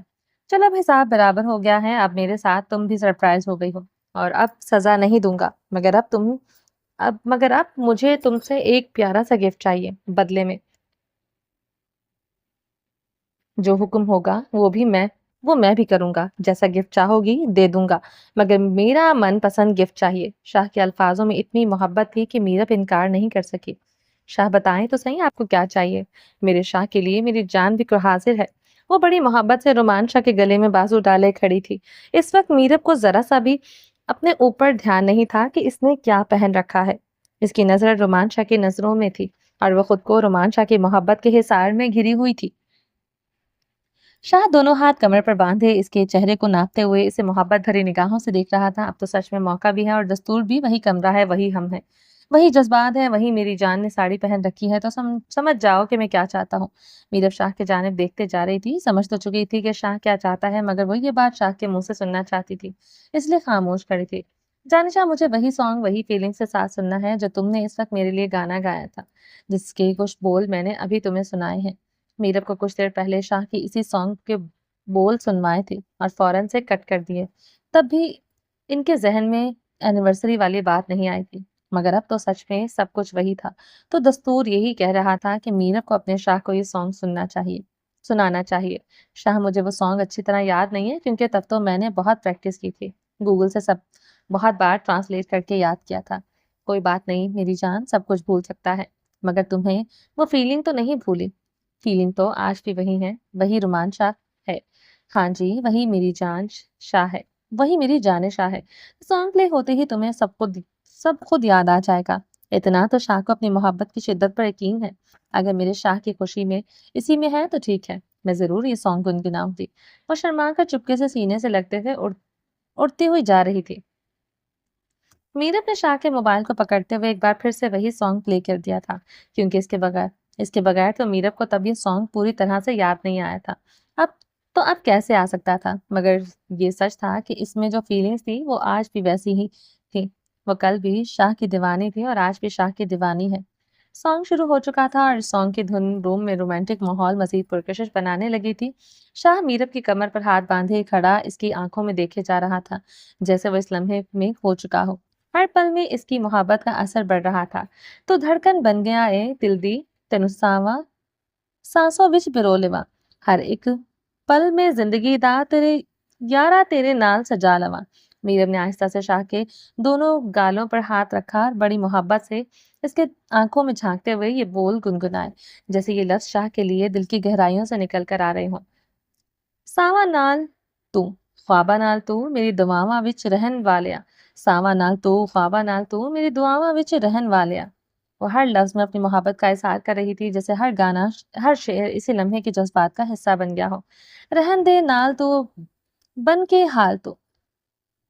چلو اب حساب برابر ہو گیا ہے. اب میرے ساتھ تم بھی سرپرائز ہو گئی ہو اور اب سزا نہیں دوں گا. مگر اب مجھے تم سے ایک پیارا سا گفٹ چاہیے. بدلے میں جو حکم ہوگا وہ میں بھی کروں گا. جیسا گفٹ چاہو گی دے دوں گا، مگر میرا من پسند گفٹ چاہیے. شاہ کے الفاظوں میں اتنی محبت تھی کہ میرب انکار نہیں کر سکی. شاہ بتائیں تو صحیح آپ کو کیا چاہیے؟ میرے شاہ کے لیے میری جان بھی حاضر ہے. وہ بڑی محبت سے رومان شاہ کے گلے میں بازو ڈالے کھڑی تھی. اس وقت میرب کو ذرا سا بھی اپنے اوپر دھیان نہیں تھا کہ اس نے کیا پہن رکھا ہے. اس کی نظر رومان شاہ کی نظروں میں تھی اور وہ خود کو رومان شاہ کی محبت کے حصار میں گھری ہوئی تھی. شاہ دونوں ہاتھ کمر پر باندھے اس کے چہرے کو ناپتے ہوئے اسے محبت بھری نگاہوں سے دیکھ رہا تھا. اب تو سچ میں موقع بھی ہے اور دستور بھی. وہی کمرہ ہے، وہی ہم ہیں، وہی جذبات ہے، وہی میری جان نے ساڑی پہن رکھی ہے. تو سمجھ جاؤ کہ میں کیا چاہتا ہوں. میرب شاہ کے جانب دیکھتے جا رہی تھی. سمجھ تو چکی تھی کہ شاہ کیا چاہتا ہے، مگر وہ یہ بات شاہ کے منہ سے سننا چاہتی تھی، اس لیے خاموش کھڑی تھی. جانے شاہ، مجھے وہی سانگ وہی فیلنگ سے ساتھ سننا ہے جو تم نے اس وقت میرے لیے گانا گایا تھا، جس کے کچھ بول میں نے ابھی تمہیں سنائے ہیں. میرب کو کچھ دیر پہلے شاہ کی اسی سانگ کے بول سنوائے تھے اور فوراً سے کٹ کر دیے. تب بھی ان کے ذہن میں اینیورسری والی بات نہیں آئی تھی، مگر اب تو سچ میں سب کچھ وہی تھا. تو دستور یہی کہہ رہا تھا کہ میرب کو اپنے شاہ کو یہ سانگ سنانا چاہیے. شاہ، مجھے وہ سانگ اچھی طرح یاد نہیں ہے کیونکہ تب تو میں نے بہت پریکٹس کی تھی. گوگل سے سب بہت بار ٹرانسلیٹ کر کے یاد کیا تھا. کوئی بات نہیں میری جان، سب کچھ بھول سکتا ہے، مگر تمہیں وہ فیلنگ تو نہیں بھولی. فیلنگ تو آج بھی وہی ہے، وہی رومان شاہ ہے. ہاں جی، وہی میری جان شاہ ہے، وہی میری جان شاہ ہے. سانگ پلے ہوتے ہی تمہیں سب خود یاد آ جائے گا. اتنا تو شاہ کو اپنی محبت کی شدت پر یقین ہے. اگر میرے شاہ کی خوشی میں اسی میں ہے تو ٹھیک ہے، میں ضرور یہ سانگ گنگناؤں گی. وہ شرما کر چپکے سے سینے سے لگتے ہوئے اڑتی ہوئی جا رہی تھی. میرب نے شاہ کے موبائل کو پکڑتے ہوئے ایک بار پھر سے وہی سانگ پلے کر دیا تھا، کیونکہ اس کے بغیر تو میرب کو تب یہ سانگ پوری طرح سے یاد نہیں آیا تھا. اب کیسے آ سکتا تھا؟ مگر یہ سچ تھا کہ اس میں جو فیلنگز تھی وہ آج بھی ویسی ہی تھی. وہ کل بھی شاہ کی دیوانی تھی اور آج بھی شاہ کی دیوانی ہے. سانگ شروع ہو چکا تھا اور سانگ کی دھن روم میں رومانٹک ماحول مزید پرکشش بنانے لگی تھی. شاہ میرب کی کمر پر ہاتھ باندھے کھڑا اس کی آنکھوں میں دیکھے جا رہا تھا، جیسے وہ اس لمحے میں ہو چکا ہو. ہر پل میں اس کی محبت کا اثر بڑھ رہا تھا. تو دھڑکن بن گیا اے دل دی تینوں ساواں سانسوں وچ پرو لواں. ہر ایک پل میں زندگی دا تیرے یارا تیرے نال سجا لواں. میرب نے آہستہ سے شاہ کے دونوں گالوں پر ہاتھ رکھا اور بڑی محبت سے اس کے آنکھوں میں جھانکتے ہوئے یہ بول گنگنائے، جیسے یہ لفظ شاہ کے لیے دل کی گہرائیوں سے نکل کر آ رہے ہوں. ساواں نال تو خواباں نال تو میری دعاواں وچ رہن والیا. ساواں نال تو خواباں نال تو میری دعاواں وچ رہن والیا. وہ ہر لفظ میں اپنی محبت کا اظہار کر رہی تھی، جیسے ہر گانا، ہر شعر اسی لمحے کے جذبات کا حصہ بن گیا ہو. رہن دے نال تو بن کے حال تو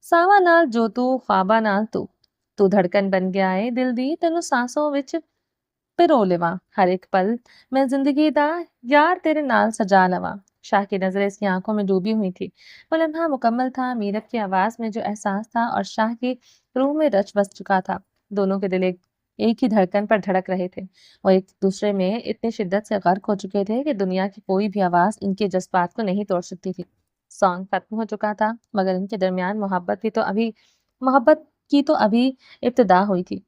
ساواں نال جو تو خواباں نال تو دھڑکن بن گیا ہے دل دی تینوں سانسوں وچ پرو لواں. ہر ایک پل میں زندگی دا یار تیرے نال سجا لواں. شاہ کی نظریں اس کی آنکھوں میں ڈوبی ہوئی تھی. وہ لمحہ مکمل تھا. میرب کی آواز میں جو احساس تھا اور شاہ کی روح میں رچ بس چکا تھا، دونوں کے دل ایک ہی دھڑکن پر دھڑک رہے تھے. وہ ایک دوسرے میں اتنی شدت سے غرق ہو چکے تھے کہ دنیا کی کوئی بھی آواز ان کے جذبات کو نہیں توڑ سکتی تھی. سانگ ختم ہو چکا تھا، مگر ان کے درمیان محبت کی تو ابھی ابتدا ہوئی تھی.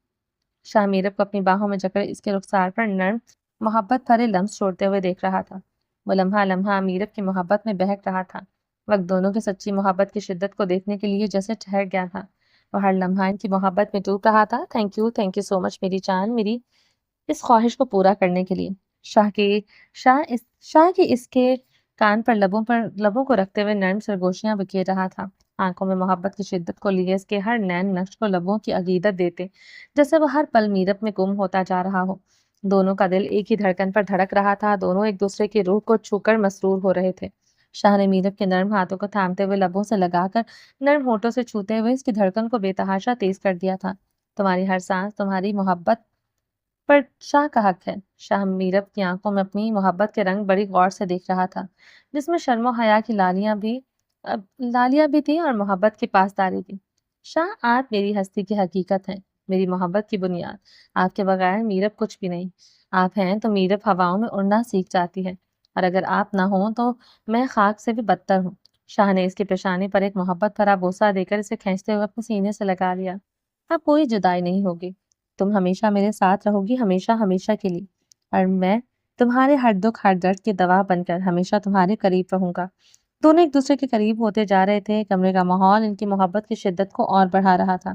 شاہ میرب کو اپنی باہوں میں جکڑ اس کے رخسار پر نرم محبت بھرے لمس چھوڑتے ہوئے دیکھ رہا تھا۔ وہ لمحہ لمحہ میرب کی محبت میں بہک رہا تھا۔ وقت دونوں کی سچی محبت کی شدت کو دیکھنے کے لیے جیسے ٹھہر گیا تھا۔ وہ ہر لمحہ ان کی محبت میں ڈوب رہا تھا۔ تھینک یو سو مچ میری جان، میری اس خواہش کو پورا کرنے کے لیے۔ شاہ کی اس کے کان پر لبوں کو رکھتے ہوئے نرم سرگوشیاں بکھیر رہا تھا۔ آنکھوں میں محبت کی شدت کو لیے اس کے ہر نین نقش کو لبوں کی عقیدت دیتے، جیسے وہ ہر پل میرب میں گم ہوتا جا رہا ہو۔ دونوں کا دل ایک ہی دھڑکن پر دھڑک رہا تھا، دونوں ایک دوسرے کی روح کو چھو کر مسرور ہو رہے تھے۔ شاہ نے میرب کے نرم ہاتھوں کو تھامتے ہوئے لبوں سے لگا کر نرم ہونٹوں سے چھوتے ہوئے اس کی دھڑکن کو بے تحاشا تیز کر دیا تھا۔ تمہاری ہر سانس تمہاری محبت پر شاہ کا حق ہے۔ شاہ میرب کی آنکھوں میں اپنی محبت کے رنگ بڑی غور سے دیکھ رہا تھا، جس میں شرم و حیا کی لالیاں بھی تھی اور محبت کی پاسداری بھی۔ شاہ، آپ میری ہستی کی حقیقت ہیں، میری محبت کی بنیاد۔ آپ کے بغیر میرب کچھ بھی نہیں۔ آپ ہیں تو میرب ہواؤں میں اڑنا سیکھ جاتی ہے، اور اگر آپ نہ ہوں تو میں خاک سے بھی بدتر ہوں۔ شاہ نے اس کے پیشانے پر ایک محبت بھرا بوسہ دے کر اسے کھینچتے ہوئے اپنے سینے سے لگا لیا۔ اب کوئی جدائی نہیں ہوگی، تم ہمیشہ میرے ساتھ رہو گی، ہمیشہ ہمیشہ کے لیے، اور میں تمہارے ہر دکھ ہر درد کی دوا بن کر ہمیشہ تمہارے قریب رہوں گا۔ دونوں ایک دوسرے کے قریب ہوتے جا رہے تھے۔ کمرے کا ماحول ان کی محبت کی شدت کو اور بڑھا رہا تھا۔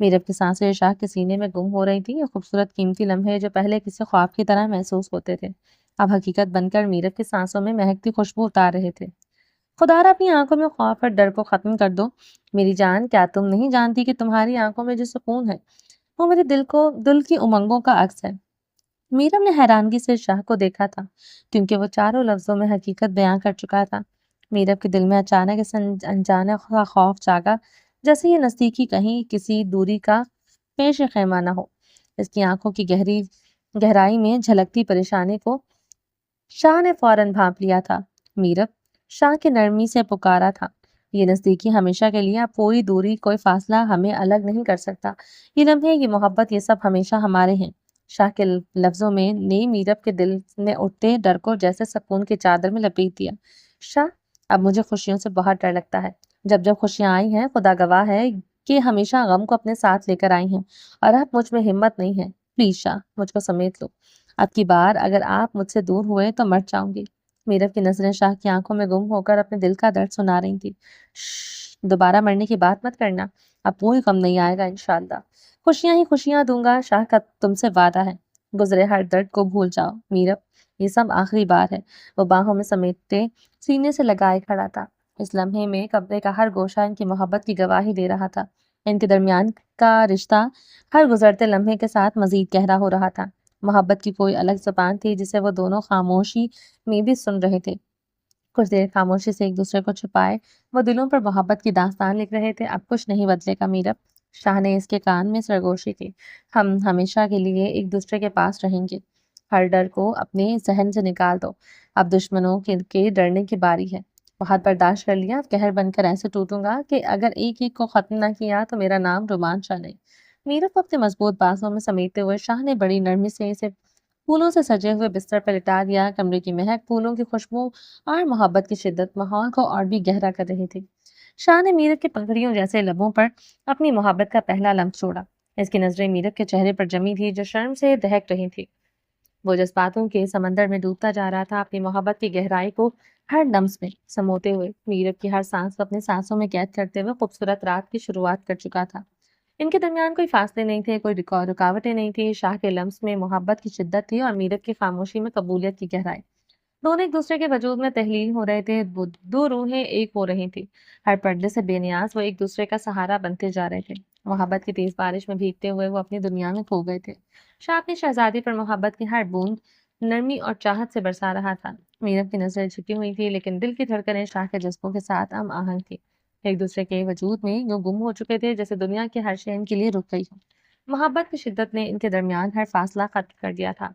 میرب کی سانسیں شاہ کے سینے میں گم ہو رہی تھیں۔ یہ خوبصورت قیمتی لمحے جو پہلے کسی خواب کی طرح محسوس ہوتے تھے، اب حقیقت بن کر میرب کی سانسوں میں مہکتی خوشبو اتار رہے تھے۔ خدارا اپنی آنکھوں میں خوف اور ڈر کو ختم کر دو میری جان، کیا تم نہیں جانتی کہ تمہاری آنکھوں میں جو سکون ہے وہ میرے دل کی امنگوں کا عکس ہے؟ میرب نے حیرانگی سے شاہ کو دیکھا تھا، کیونکہ وہ چاروں لفظوں میں حقیقت بیان کر چکا تھا۔ میرب کے دل میں اچانک اس انجانے کا خوف جاگا، جیسے یہ نزدیکی کہیں کسی دوری کا پیش خیمہ نہ ہو۔ اس کی آنکھوں کی گہرائی میں جھلکتی پریشانی کو شاہ نے فوراً بھانپ لیا تھا۔ میرب، شاہ کی نرمی سے پکارا تھا، یہ نزدیکی ہمیشہ کے لیے، اب کوئی دوری کوئی فاصلہ ہمیں الگ نہیں کر سکتا۔ یہ لمحے، یہ محبت، یہ سب ہمیشہ ہمارے ہیں۔ شاہ کے لفظوں میں نے میرب کے دل میں اٹھتے ڈر کو جیسے سکون کی چادر میں لپیٹ دیا۔ شاہ، اب مجھے خوشیوں سے بہت ڈر لگتا ہے۔ جب خوشیاں آئی ہیں، خدا گواہ ہے کہ ہمیشہ غم کو اپنے ساتھ لے کر آئی ہیں، اور اب مجھ میں ہمت نہیں ہے۔ پلیز شاہ، مجھ کو سمیٹ لو۔ اب کی بار اگر آپ مجھ سے دور ہوئے تو مر جاؤں گی۔ میرب کی نظریں شاہ کی آنکھوں میں گم ہو کر اپنے دل کا درد سنا رہی تھی۔ دوبارہ مرنے کی بات مت کرنا، اب کوئی غم نہیں آئے گا انشاءاللہ۔ خوشیاں ہی خوشیاں دوں گا، شاہ کا تم سے وعدہ ہے۔ گزرے ہر درد کو بھول جاؤ میرب، یہ سب آخری بار ہے۔ وہ باہوں میں سمیٹتے سینے سے لگائے کھڑا تھا۔ اس لمحے میں کمرے کا ہر گوشہ ان کی محبت کی گواہی دے رہا تھا۔ ان کے درمیان کا رشتہ ہر گزرتے لمحے کے ساتھ مزید گہرا ہو رہا تھا۔ محبت کی کوئی الگ زبان تھی جسے وہ دونوں خاموشی میں بھی سن رہے تھے۔ کچھ دیر خاموشی سے ایک دوسرے کو چھپائے وہ دلوں پر محبت کی داستان لکھ رہے تھے۔ اب کچھ نہیں بدلے گا میرب، شاہ نے اس کے کان میں سرگوشی کی۔ ہم ہمیشہ کے لیے ایک دوسرے کے پاس رہیں گے۔ ہر ڈر کو اپنے ذہن سے نکال دو، اب دشمنوں کے ڈرنے کی باری ہے۔ بہت برداشت کر لیا، اب قہر بن کر ایسے ٹوٹوں گا کہ اگر ایک ایک کو ختم نہ کیا تو میرا نام رومان شاہ نہیں۔ میرب کو اپنے مضبوط بازوں میں سمیٹتے ہوئے شاہ نے بڑی نرمی سے اسے پھولوں سے سجے ہوئے بستر پر لٹا دیا۔ کمرے کی مہک، پھولوں کی خوشبو اور محبت کی شدت ماحول کو اور بھی گہرا کر رہی تھی۔ شاہ نے میرب کے پگڑیوں جیسے لبوں پر اپنی محبت کا پہلا لمس چھوڑا۔ اس کی نظریں میرب کے چہرے پر جمی تھی جو شرم سے دہک رہی تھی۔ وہ جذباتوں کے سمندر میں ڈوبتا جا رہا تھا، اپنی محبت کی گہرائی کو ہر لمس میں سموتے ہوئے، میرب کی ہر سانس کو اپنے سانسوں میں قید کرتے ہوئے خوبصورت رات کی شروعات کر چکا تھا۔ ان کے درمیان کوئی فاصلے نہیں تھے، کوئی رکاوٹیں نہیں تھی۔ شاہ کے لمس میں محبت کی شدت تھی اور میرب کی خاموشی میں قبولیت کی گہرائی۔ دونوں ایک دوسرے کے وجود میں تحلیل ہو رہے تھے، دو روحیں ایک ہو رہی تھی۔ ہر پردے سے بے نیاز وہ ایک دوسرے کا سہارا بنتے جا رہے تھے۔ محبت کی تیز بارش میں بھیگتے ہوئے وہ اپنی دنیا میں کھو گئے تھے۔ شاہ اپنی شہزادی پر محبت کی ہر بوند نرمی اور چاہت سے برسا رہا تھا۔ میرب کی نظریں جھکی ہوئی تھی، لیکن دل کی دھڑکنیں شاہ کے جذبوں کے ساتھ ہم آہنگ تھی۔ ایک دوسرے کے وجود میں یوں گم ہو چکے تھے جیسے دنیا کی ہر شے ان کے لیے رک گئی ہو۔ محبت کی شدت نے ان کے درمیان ہر فاصلہ ختم کر دیا تھا۔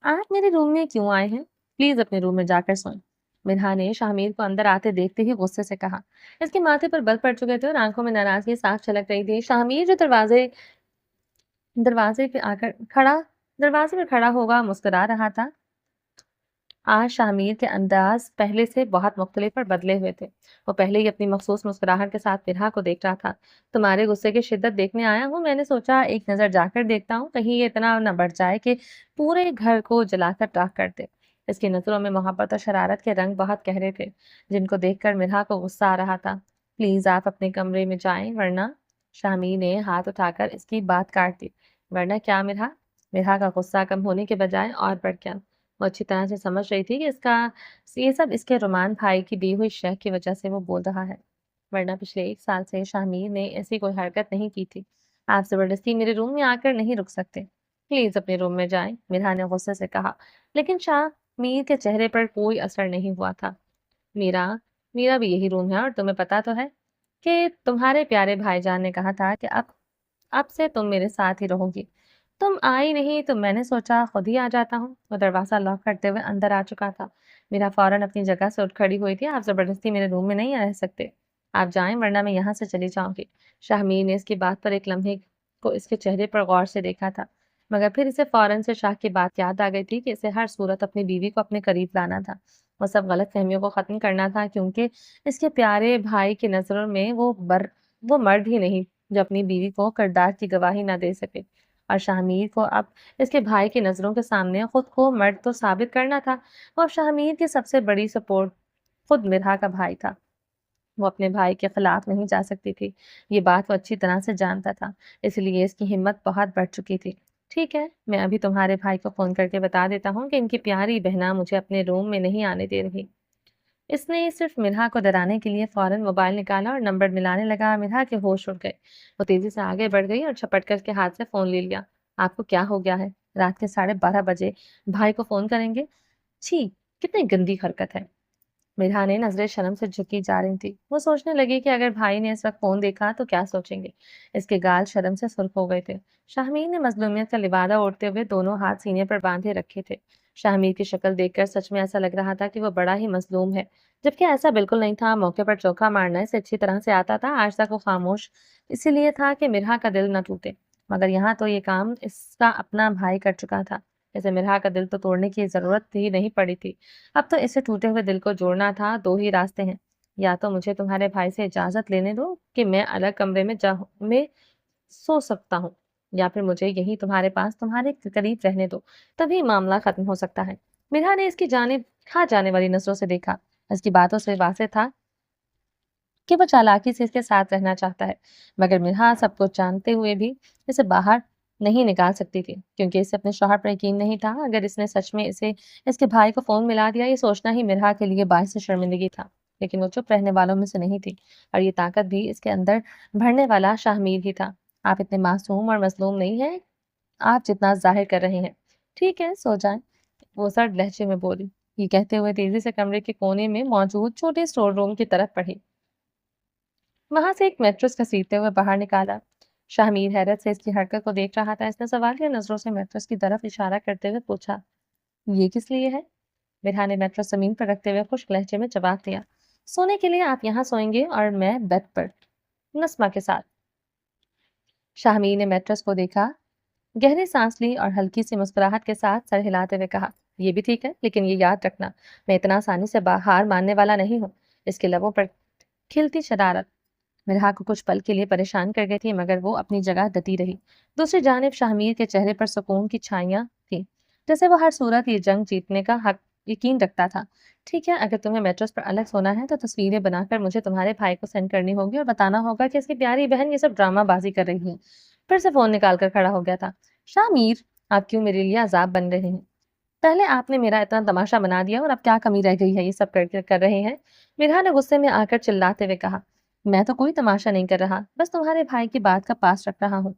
آپ میرے روم میں کیوں آئے ہیں؟ پلیز اپنے روم میں جا کر سوئیں، مرحا نے شاہمیر کو اندر آتے دیکھتے ہی غصے سے کہا۔ اس کے ماتھے پر بل پڑ چکے تھے اور آنکھوں میں ناراضگی صاف چھلک رہی تھی۔ شاہمیر جو دروازے پہ کھڑا ہوا مسکرا رہا تھا، آج شامیر کے انداز پہلے سے بہت مختلف اور بدلے ہوئے تھے۔ وہ پہلے ہی اپنی مخصوص مسکراہٹ کے ساتھ مرحا کو دیکھ رہا تھا۔ تمہارے غصے کی شدت دیکھنے آیا ہوں، میں نے سوچا ایک نظر جا کر دیکھتا ہوں، کہیں یہ اتنا نہ بڑھ جائے کہ پورے گھر کو جلا کر راکھ کر دے۔ اس کی نظروں میں محبت اور شرارت کے رنگ بہت گہرے تھے، جن کو دیکھ کر مرحا کو غصہ آ رہا تھا۔ پلیز آپ اپنے کمرے میں جائیں ورنہ… شامیر نے ہاتھ اٹھا کر اس کی بات کاٹ دی۔ ورنہ کیا مرحا؟ مرحا کا غصہ کم ہونے کے بجائے اور بڑھ گیا۔ وہ اچھی طرح سے سمجھ رہی تھی کہ یہ سب اس کے رومان بھائی کی دی ہوئی شہ کی وجہ سے وہ بول رہا ہے، ورنہ پچھلے 1 سال سے شامیر نے ایسی کوئی حرکت نہیں کی تھی۔ آپ زبردستی میرے روم میں آ کر نہیں رک سکتے، پلیز اپنے روم میں جائیں، مرحا نے غصے سے کہا۔ لیکن شامیر کے چہرے پر کوئی اثر نہیں ہوا تھا۔ میرا بھی یہی روم ہے اور تمہیں پتا تو ہے کہ تمہارے پیارے بھائی جان نے کہا تھا کہ اب سے تم میرے ساتھ ہی رہو گی۔ تم آئی نہیں تو میں نے سوچا خود ہی آ جاتا ہوں۔ وہ دروازہ لاک کرتے ہوئے اندر آ چکا تھا۔ میرا فوراً اپنی جگہ سے اٹھ کھڑی ہوئی تھی۔ آپ زبردستی میرے روم میں نہیں رہ سکتے، آپ جائیں ورنہ میں یہاں سے چلی جاؤں گی۔ شاہمیر نے اس کی بات پر ایک لمحے کو اس کے چہرے پر غور سے دیکھا تھا، مگر پھر اسے فوراً سے شاہ کی بات یاد آ گئی تھی کہ اسے ہر صورت اپنی بیوی کو اپنے قریب لانا تھا۔ وہ سب غلط فہمیوں کو ختم کرنا تھا، کیونکہ اس کے پیارے بھائی کی نظروں میں وہ مرد ہی نہیں جو اپنی بیوی کو کردار کی گواہی نہ دے سکے، اور شاہمیر کو اب اس کے بھائی کی نظروں کے سامنے خود کو مرد تو ثابت کرنا تھا۔ وہ اب شاہمیر کی سب سے بڑی سپورٹ خود مرحا کا بھائی تھا۔ وہ اپنے بھائی کے خلاف نہیں جا سکتی تھی، یہ بات وہ اچھی طرح سے جانتا تھا، اس لیے اس کی ہمت بہت بڑھ چکی تھی۔ ٹھیک ہے، میں ابھی تمہارے بھائی کو فون کر کے بتا دیتا ہوں کہ ان کی پیاری بہنا مجھے اپنے روم میں نہیں آنے دے رہی۔ اس نے صرف مرحا کو ڈرانے کے لیے فوراً موبائل نکالا اور نمبر ملانے لگا۔ مرحا کے ہوش اڑ گئے، وہ تیزی سے آگے بڑھ گئی اور جھپٹ کر کے ہاتھ سے فون لے لیا۔ آپ کو کیا ہو گیا ہے؟ رات کے 12:30 بجے بھائی کو فون کریں گے؟ چھی، کتنی گندی حرکت ہے۔ مرحا نے نظریں شرم سے جھکی جا رہی تھی۔ وہ سوچنے لگی کہ اگر بھائی نے اس وقت فون دیکھا تو کیا سوچیں گے۔ اس کے گال شرم سے سرخ ہو گئے تھے۔ شاہمیر نے مظلومیت کا لبادہ اوڑھتے ہوئے دونوں ہاتھ سینے پر باندھے رکھے تھے۔ شاہمیر کی شکل دیکھ کر سچ میں ایسا لگ رہا تھا کہ وہ بڑا ہی مظلوم ہے، جبکہ ایسا بالکل نہیں تھا۔ موقع پر چوکا مارنا اسے اچھی طرح سے آتا تھا۔ آج تک وہ خاموش اسی لیے تھا کہ مرحا کا دل نہ ٹوٹے، مگر یہاں تو یہ کام اس کا اپنا بھائی کر چکا تھا۔ اسے مرحا کا دل تو توڑنے کی ضرورت ہی نہیں پڑی تھی، اب تو اسے ٹوٹے ہوئے دل کو جوڑنا تھا۔ 2 ہی راستے ہیں، یا تو مجھے تمہارے بھائی سے اجازت لینے دو کہ میں الگ کمرے میں سو سکتا ہوں، یا پھر مجھے یہی تمہارے پاس تمہارے قریب رہنے دو، تبھی معاملہ ختم ہو سکتا ہے۔ مرحا نے اس کی جانب کھا جانے والی نظروں سے دیکھا۔ اس کی باتوں سے واضح تھا کہ وہ چالاکی سے اس کے ساتھ رہنا چاہتا ہے، مگر مرحا سب کچھ جانتے ہوئے بھی اسے باہر نہیں نکال سکتی تھی، کیونکہ اسے اپنے شوہر پر یقین نہیں تھا۔ اگر اس نے سچ میں اس کے بھائی کو فون ملا دیا، یہ سوچنا ہی مرحا کے لیے باعث شرمندگی تھا، لیکن وہ چپ رہنے والوں میں سے نہیں تھی، اور یہ طاقت بھی اس کے اندر بھرنے والا شاہمیر ہی تھا۔ آپ اتنے معصوم اور مظلوم نہیں ہیں آپ جتنا ظاہر کر رہے ہیں۔ ٹھیک ہے، سو جائیں، وہ سرد لہجے میں بولی۔ یہ کہتے ہوئے تیزی سے کمرے کے کونے میں موجود چھوٹے اسٹور روم کی طرف بڑھی، وہاں سے ایک میٹرس گھسیٹتے ہوئے باہر نکالا۔ شاہمیر حیرت سے اس کی حرکت کو دیکھ رہا تھا۔ اس نے سوالیہ نظروں سے میٹرس کی طرف اشارہ کرتے ہوئے پوچھا، یہ کس لیے ہے؟ مرحا نے میٹرس زمین پر رکھتے ہوئے خشک لہجے میں جواب دیا، سونے کے لیے آپ یہاں سوئیں گے اور میں بیڈ پر نسمہ کے ساتھ۔ شاہمیر نے میٹرس کو دیکھا، گہری سانس لی اور ہلکی سی مسکراہٹ کے ساتھ سر ہلاتے ہوئے کہا، یہ بھی ٹھیک ہے، لیکن یہ یاد رکھنا میں اتنا آسانی سے ہار ماننے والا نہیں ہوں۔ اس کے لبوں پر کھلتی شرارت مرحا کو کچھ پل کے لیے پریشان کر گئی تھی، مگر وہ اپنی جگہ ڈٹی رہی۔ دوسری جانب شاہمیر کے چہرے پر سکون کی چھائیاں تھیں، جیسے وہ ہر صورت یہ جنگ جیتنے کا حق یقین رکھتا تھا۔ ٹھیک ہے، اگر تمہیں میٹرس پر الگ سونا ہے تو تصویریں بنا کر مجھے تمہارے بھائی کو سینڈ کرنی ہوگی اور بتانا ہوگا کہ اس کی پیاری بہن یہ سب ڈرامہ بازی کر رہی ہے۔ پھر سے فون نکال کر کھڑا ہو گیا تھا۔ شاہمیر، آپ کیوں میرے لیے عذاب بن رہے ہیں؟ پہلے آپ نے میرا اتنا تماشا بنا دیا اور اب کیا کمی رہ گئی ہے یہ سب کر رہے ہیں؟ مرحا نے غصے میں آ کر چلاتے ہوئے کہا، میں تو کوئی تماشا نہیں کر رہا، بس تمہارے بھائی کی بات کا پاس رکھ رہا ہوں۔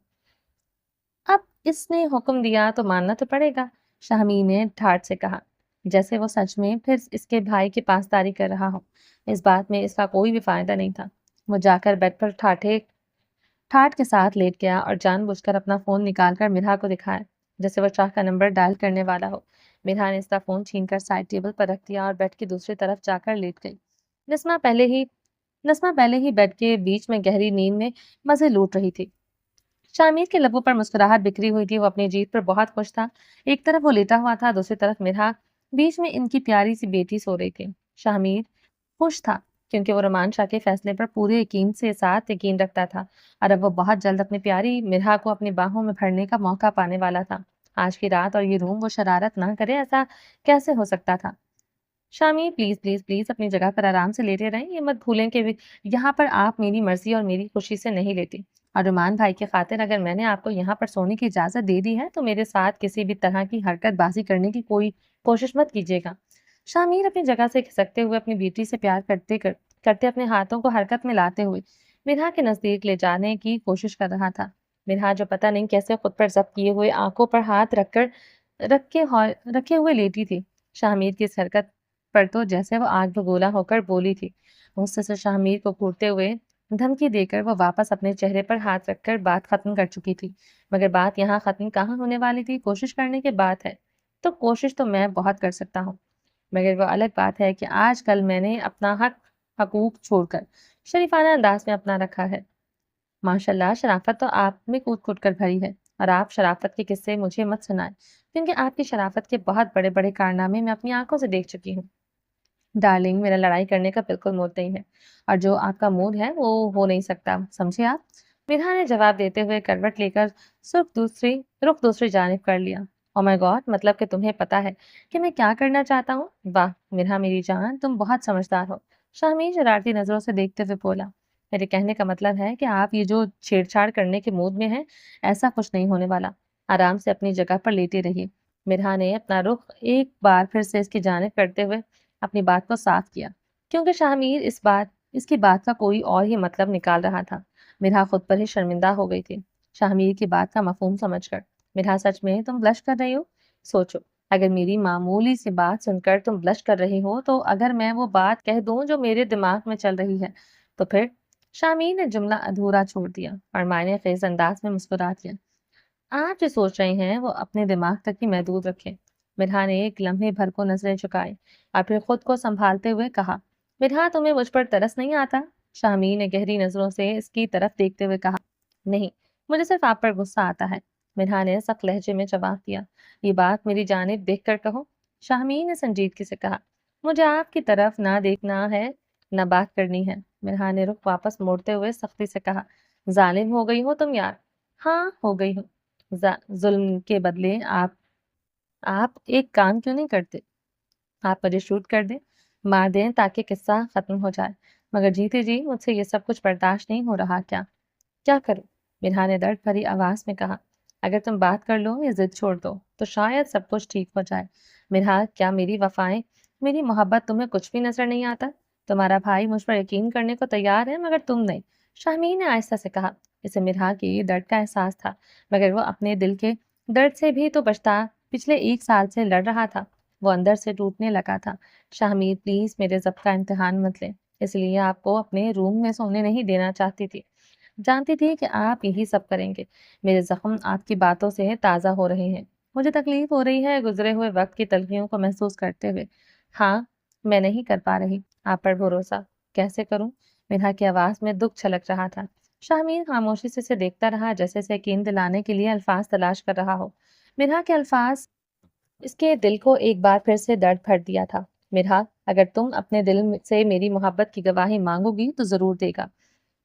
اب اس نے حکم دیا تو ماننا تو پڑے گا، شاہمیر نے ٹھاٹ سے کہا، جیسے وہ سچ میں پھر اس کے بھائی کی پاسداری کر رہا ہو۔ اس بات میں اس کا کوئی بھی فائدہ نہیں تھا۔ وہ جا کر بیڈ پر ٹھاٹ کے ساتھ لیٹ گیا اور جان بوجھ کر اپنا فون نکال کر مرحا کو دکھایا، جیسے وہ شاہ کا نمبر ڈائل کرنے والا ہو۔ مرحا نے اس کا فون چھین کر سائڈ ٹیبل پر رکھ دیا اور بیڈ کی دوسری طرف جا کر لیٹ گئی۔ نسمہ پہلے ہی بیڈ کے بیچ میں گہری نیند میں مزے لوٹ رہی تھی۔ شاہمیر کے لبوں پر مسکراہٹ بکھری ہوئی تھی، وہ اپنی جیت پر بہت خوش تھا۔ ایک طرف وہ لیٹا ہوا تھا، دوسری طرف مرحا बीच में इनकी प्यारी सी बेटी सो रही थी। शाहमीर खुश था क्योंकि वो रमान शाह के फैसले पर पूरे यकीन से साथ यकीन रखता था और अब वो बहुत जल्द अपनी प्यारी मिरहा को अपनी बाहों में भरने का मौका पाने वाला था। आज की रात और ये रूम वो शरारत ना करे, ऐसा कैसे हो सकता था? शामी प्लीज प्लीज प्लीज अपनी जगह पर आराम से लेटे रहें। ये मत भूलें कि यहाँ पर आप मेरी मर्जी और मेरी खुशी से नहीं लेते। और रुमान भाई की खातिर अगर मैंने आपको यहाँ पर सोने की इजाजत दे दी है तो मेरे साथ किसी भी तरह की हरकत बाजी करने की कोई कोशिश मत कीजिएगा। शामीर अपनी जगह से खिसकते हुए अपनी बेटी से प्यार करते अपने हाथों को हरकत में लाते हुए मिरहा के नजदीक ले जाने की कोशिश कर रहा था। मिरहा जो पता नहीं कैसे खुद पर जब्त किए हुए आंखों पर हाथ रखे हुए लेटी थी। शामीर की इस हरकत पर तो जैसे वो आग बगोला होकर बोली थी। गुस्से से शाहमीर को घूरते हुए धमकी देकर वो वापस अपने चेहरे पर हाथ रखकर बात खत्म कर चुकी थी। मगर बात यहाँ खत्म कहाँ होने वाली थी? कोशिश करने की बात है तो कोशिश तो मैं बहुत कर सकता हूँ, मगर वो अलग बात है कि आजकल मैंने अपना हकूक छोड़कर शरीफाना अंदाज में अपना रखा है। माशाल्लाह, शराफत तो आप में कूद कूद कर भरी है। और आप शराफत के किस्से मुझे मत सुनाएं, क्योंकि आपकी शराफत के बहुत बड़े बड़े कारनामे मैं अपनी आंखों से देख चुकी हूँ। डार्लिंग, मेरा लड़ाई करने का बिल्कुल मूड नहीं है और जो आपका मूड है वो हो नहीं सकता, समझे आप? मिधा ने जवाब देते हुए करवट लेकर रुख दूसरी जानिब कर लिया। ओ माय गॉड, मतलब कि तुम्हें पता है कि मैं क्या करना चाहता हूँ? वाह मिधा मेरी जान, तुम बहुत समझदार हो। शामी शरारती नजरों से देखते हुए बोला, मेरे कहने का मतलब है कि आप ये जो छेड़छाड़ करने के मूड में हैं, ऐसा कुछ नहीं होने वाला। आराम से अपनी जगह पर लेटे रहिए। मिधा ने अपना रुख एक बार फिर से इसकी जानिब करते हुए अपनी बात को साफ किया, क्योंकि शाहमीर इसकी बात का कोई और ही मतलब निकाल रहा था। मिरहा खुद पर ही शर्मिंदा हो गई थी शाहमीर की बात का मफहूम समझकर। मिरहा, सच में तुम ब्लश कर रही हो? सोचो, अगर मेरी मामूली सी बात सुनकर तुम ब्लश कर रही हो तो अगर मैं वो बात कह दूं जो मेरे दिमाग में चल रही है तो फिर? शामीर ने जुमला अधूरा छोड़ दिया और मायने खेज अंदाज में मुस्कुरा दिया। आप जो सोच रहे हैं वो अपने दिमाग तक ही महदूद रखें। मिरहा ने एक लम्हे भर को नजरें झुकाई और फिर खुद को संभालते हुए कहा, मिरहा, तुम्हें मुझ पर तरस नहीं आता? शामी ने गहरी नजरों से इसकी तरफ देखते हुए कहा, नहीं, मुझे सिर्फ आप पर गुस्सा आता है। मिरहा ने सख्त लहजे में जवाब दिया। ये बात मेरी जानिब देख कर कहो। शाहमी ने संजीदगी से कहा, मुझे आपकी तरफ ना देखना है ना बात करनी है। मिरहा ने रुख वापस मोड़ते हुए सख्ती से कहा, जालिम हो गई हो तुम यार। हाँ, हो गई हूँ। जुल्म के बदले आप एक काम क्यों नहीं करते? आप मुझे शूट कर दें, मार दें ताकि किस्सा खत्म हो जाए। मगर जीते जी मुझसे ये सब कुछ बर्दाश्त नहीं हो रहा। क्या करूं? मिरहा ने दर्द भरी आवाज में कहा, अगर तुम बात कर लो या जिद छोड़ दो तो शायद सब कुछ ठीक हो जाए। मिरहा, क्या मेरी वफाएं, मेरी मोहब्बत तुम्हें कुछ भी नजर नहीं आता? तुम्हारा भाई मुझ पर यकीन करने को तैयार है मगर तुम नहीं। शाहमीर ने आहिस्ता से कहा। इसे मिरहा के दर्द का एहसास था, मगर वो अपने दिल के दर्द से भी तो बचता पिछले 1 साल से लड़ रहा था। वो अंदर से टूटने लगा था। शाहमीर, प्लीज मेरे ज़ब्त का इम्तिहान मत लें, इसलिए आपको अपने रूम में सोने नहीं देना चाहती थी। जानती थी कि आप यही सब करेंगे। मेरे जख्म आपकी बातों से ताज़ा हो रहे हैं। मुझे तकलीफ हो रही है गुजरे हुए वक्त की तलखियों को महसूस करते हुए। हाँ, मैं नहीं कर पा रही आप पर भरोसा। कैसे करूं? मिरहा की आवाज में दुख छलक रहा था। शाहमीर खामोशी से इसे देखता रहा, जैसे इसे यकीन दिलाने के लिए अल्फाज तलाश कर रहा हो। मिरहा के अल्फाज इसके दिल को एक बार फिर से दर्द भर दिया था। मिरहा, अगर तुम अपने दिल से मेरी मोहब्बत की गवाही मांगोगी तो जरूर देगा।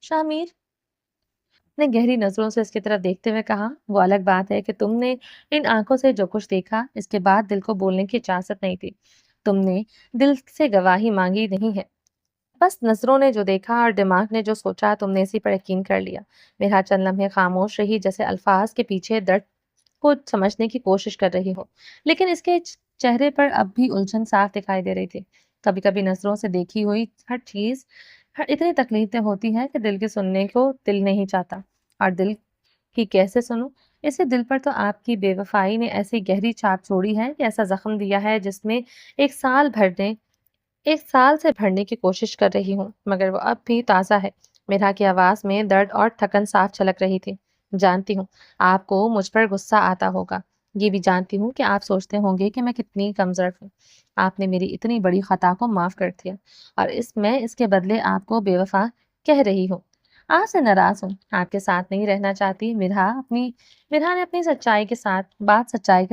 शामीर ने गहरी नजरों से इसकी तरफ देखते हुए कहा, वो अलग बात है कि तुमने इन आंखों से जो कुछ देखा इसके बाद दिल को बोलने की इजाजत नहीं थी। तुमने दिल से गवाही मांगी नहीं है, बस नजरों ने जो देखा और दिमाग ने जो सोचा तुमने इसी पर यकीन कर लिया। मेरा चंद लम्हे खामोश रही, जैसे अल्फाज के पीछे दर्द को समझने की कोशिश कर रही हो, लेकिन इसके चेहरे पर अब भी उलझन साफ दिखाई दे रही थी। कभी कभी नजरों से देखी हुई हर इतनी तकलीफें होती है कि दिल के सुनने को दिल नहीं चाहता। और दिल की कैसे सुनूं? इसे दिल पर तो आपकी बेवफाई ने ऐसी गहरी छाप छोड़ी है कि ऐसा जख्म दिया है जिसमें 1 साल से भरने की कोशिश कर रही हूँ, मगर वो अब भी ताज़ा है। मेरा की आवाज़ में दर्द और थकन साफ झलक रही थी। जानती हूँ आपको मुझ पर गुस्सा आता होगा। ये भी जानती हूँ कि आप सोचते होंगे कि मैं कितनी कमज़ोर हूँ। आपने मेरी इतनी बड़ी खता को माफ़ कर दिया और इसके बदले आपको बेवफा कह रही हूँ। آپ سے ناراض ہوں، آپ کے ساتھ نہیں رہنا چاہتی۔ مرہا نے اپنی سچائی کے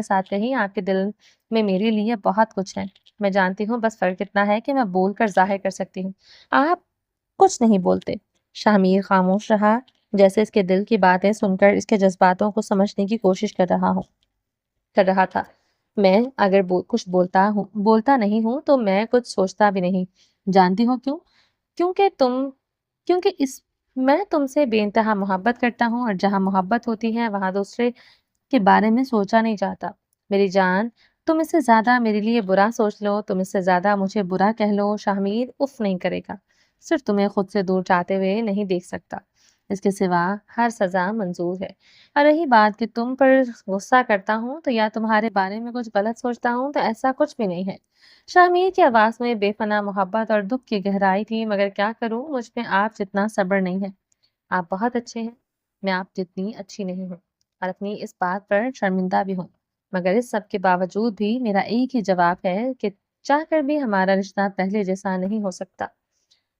ساتھ کہی، آپ کے دل میں میرے لیے بہت کچھ ہے، میں جانتی ہوں، بس فرق اتنا ہے کہ میں بول کر ظاہر کر سکتی ہوں، آپ کچھ نہیں بولتے۔ شاہ خاموش رہا، جیسے اس کے دل کی باتیں سن کر اس کے جذباتوں کو سمجھنے کی کوشش کر رہا تھا۔ میں اگر کچھ بولتا نہیں ہوں تو میں کچھ سوچتا بھی نہیں، جانتی ہو کیوں؟ کیونکہ کیونکہ میں تم سے بے انتہا محبت کرتا ہوں، اور جہاں محبت ہوتی ہے وہاں دوسرے کے بارے میں سوچا نہیں جاتا۔ میری جان، تم اس سے زیادہ میرے لیے برا سوچ لو، تم اس سے زیادہ مجھے برا کہہ لو، شاہ میر اف نہیں کرے گا، صرف تمہیں خود سے دور جاتے ہوئے نہیں دیکھ سکتا، اس کے سوا ہر سزا منظور ہے۔ اور رہی بات کہ تم پر غصہ کرتا ہوں تو یا تمہارے بارے میں کچھ غلط سوچتا ہوں، تو ایسا کچھ بھی نہیں ہے۔ شاہ میر کی آواز میں بے پناہ محبت اور دکھ کی گہرائی تھی، مگر کیا کروں، مجھ میں آپ جتنا صبر نہیں ہے۔ آپ بہت اچھے ہیں، میں آپ جتنی اچھی نہیں ہوں، اور اپنی اس بات پر شرمندہ بھی ہوں، مگر اس سب کے باوجود بھی میرا ایک ہی جواب ہے کہ چاہ کر بھی ہمارا رشتہ پہلے جیسا نہیں ہو سکتا۔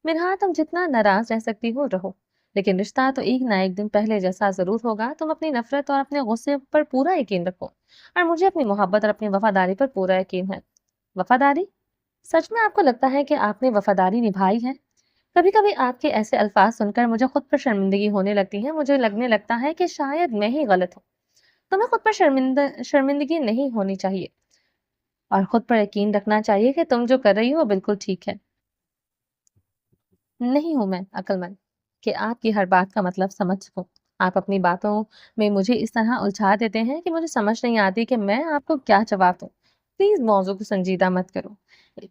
مرہا، تم جتنا ناراض رہ سکتی ہو رہو، لیکن رشتہ تو ایک نہ ایک دن پہلے جیسا ضرور ہوگا۔ تم اپنی نفرت اور اپنے غصے پر پورا یقین رکھو، اور مجھے اپنی محبت اور اپنی وفاداری پر پورا یقین ہے۔ وفاداری؟ سچ میں آپ کو لگتا ہے کہ آپ نے وفاداری نبھائی ہے؟ کبھی کبھی آپ کے ایسے الفاظ سن کر مجھے خود پر شرمندگی ہونے لگتی ہے، مجھے لگنے لگتا ہے کہ شاید میں ہی غلط ہوں۔ تمہیں خود پر شرمندگی نہیں ہونی چاہیے، اور خود پر یقین رکھنا چاہیے کہ تم جو کر رہی ہو وہ بالکل ٹھیک ہے۔ نہیں ہوں میں عقل مند کہ آپ کی ہر بات کا مطلب سمجھ سکوں۔ آپ اپنی باتوں میں مجھے اس طرح الجھا دیتے ہیں کہ مجھے سمجھ نہیں آتی کہ میں آپ کو کیا جواب دوں۔ پلیز موضوع کو سنجیدہ مت کرو،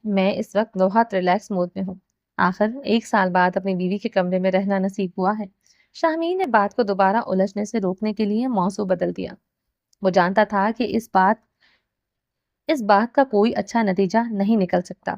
میں اس وقت بہت ریلیکس موڈ میں ہوں۔ آخر 1 سال بعد اپنی بیوی کے کمرے میں رہنا نصیب ہوا ہے۔ شاہ میر نے بات کو دوبارہ الجھنے سے روکنے کے لیے موضوع بدل دیا۔ وہ جانتا تھا کہ اس بات کا کوئی اچھا نتیجہ نہیں نکل سکتا۔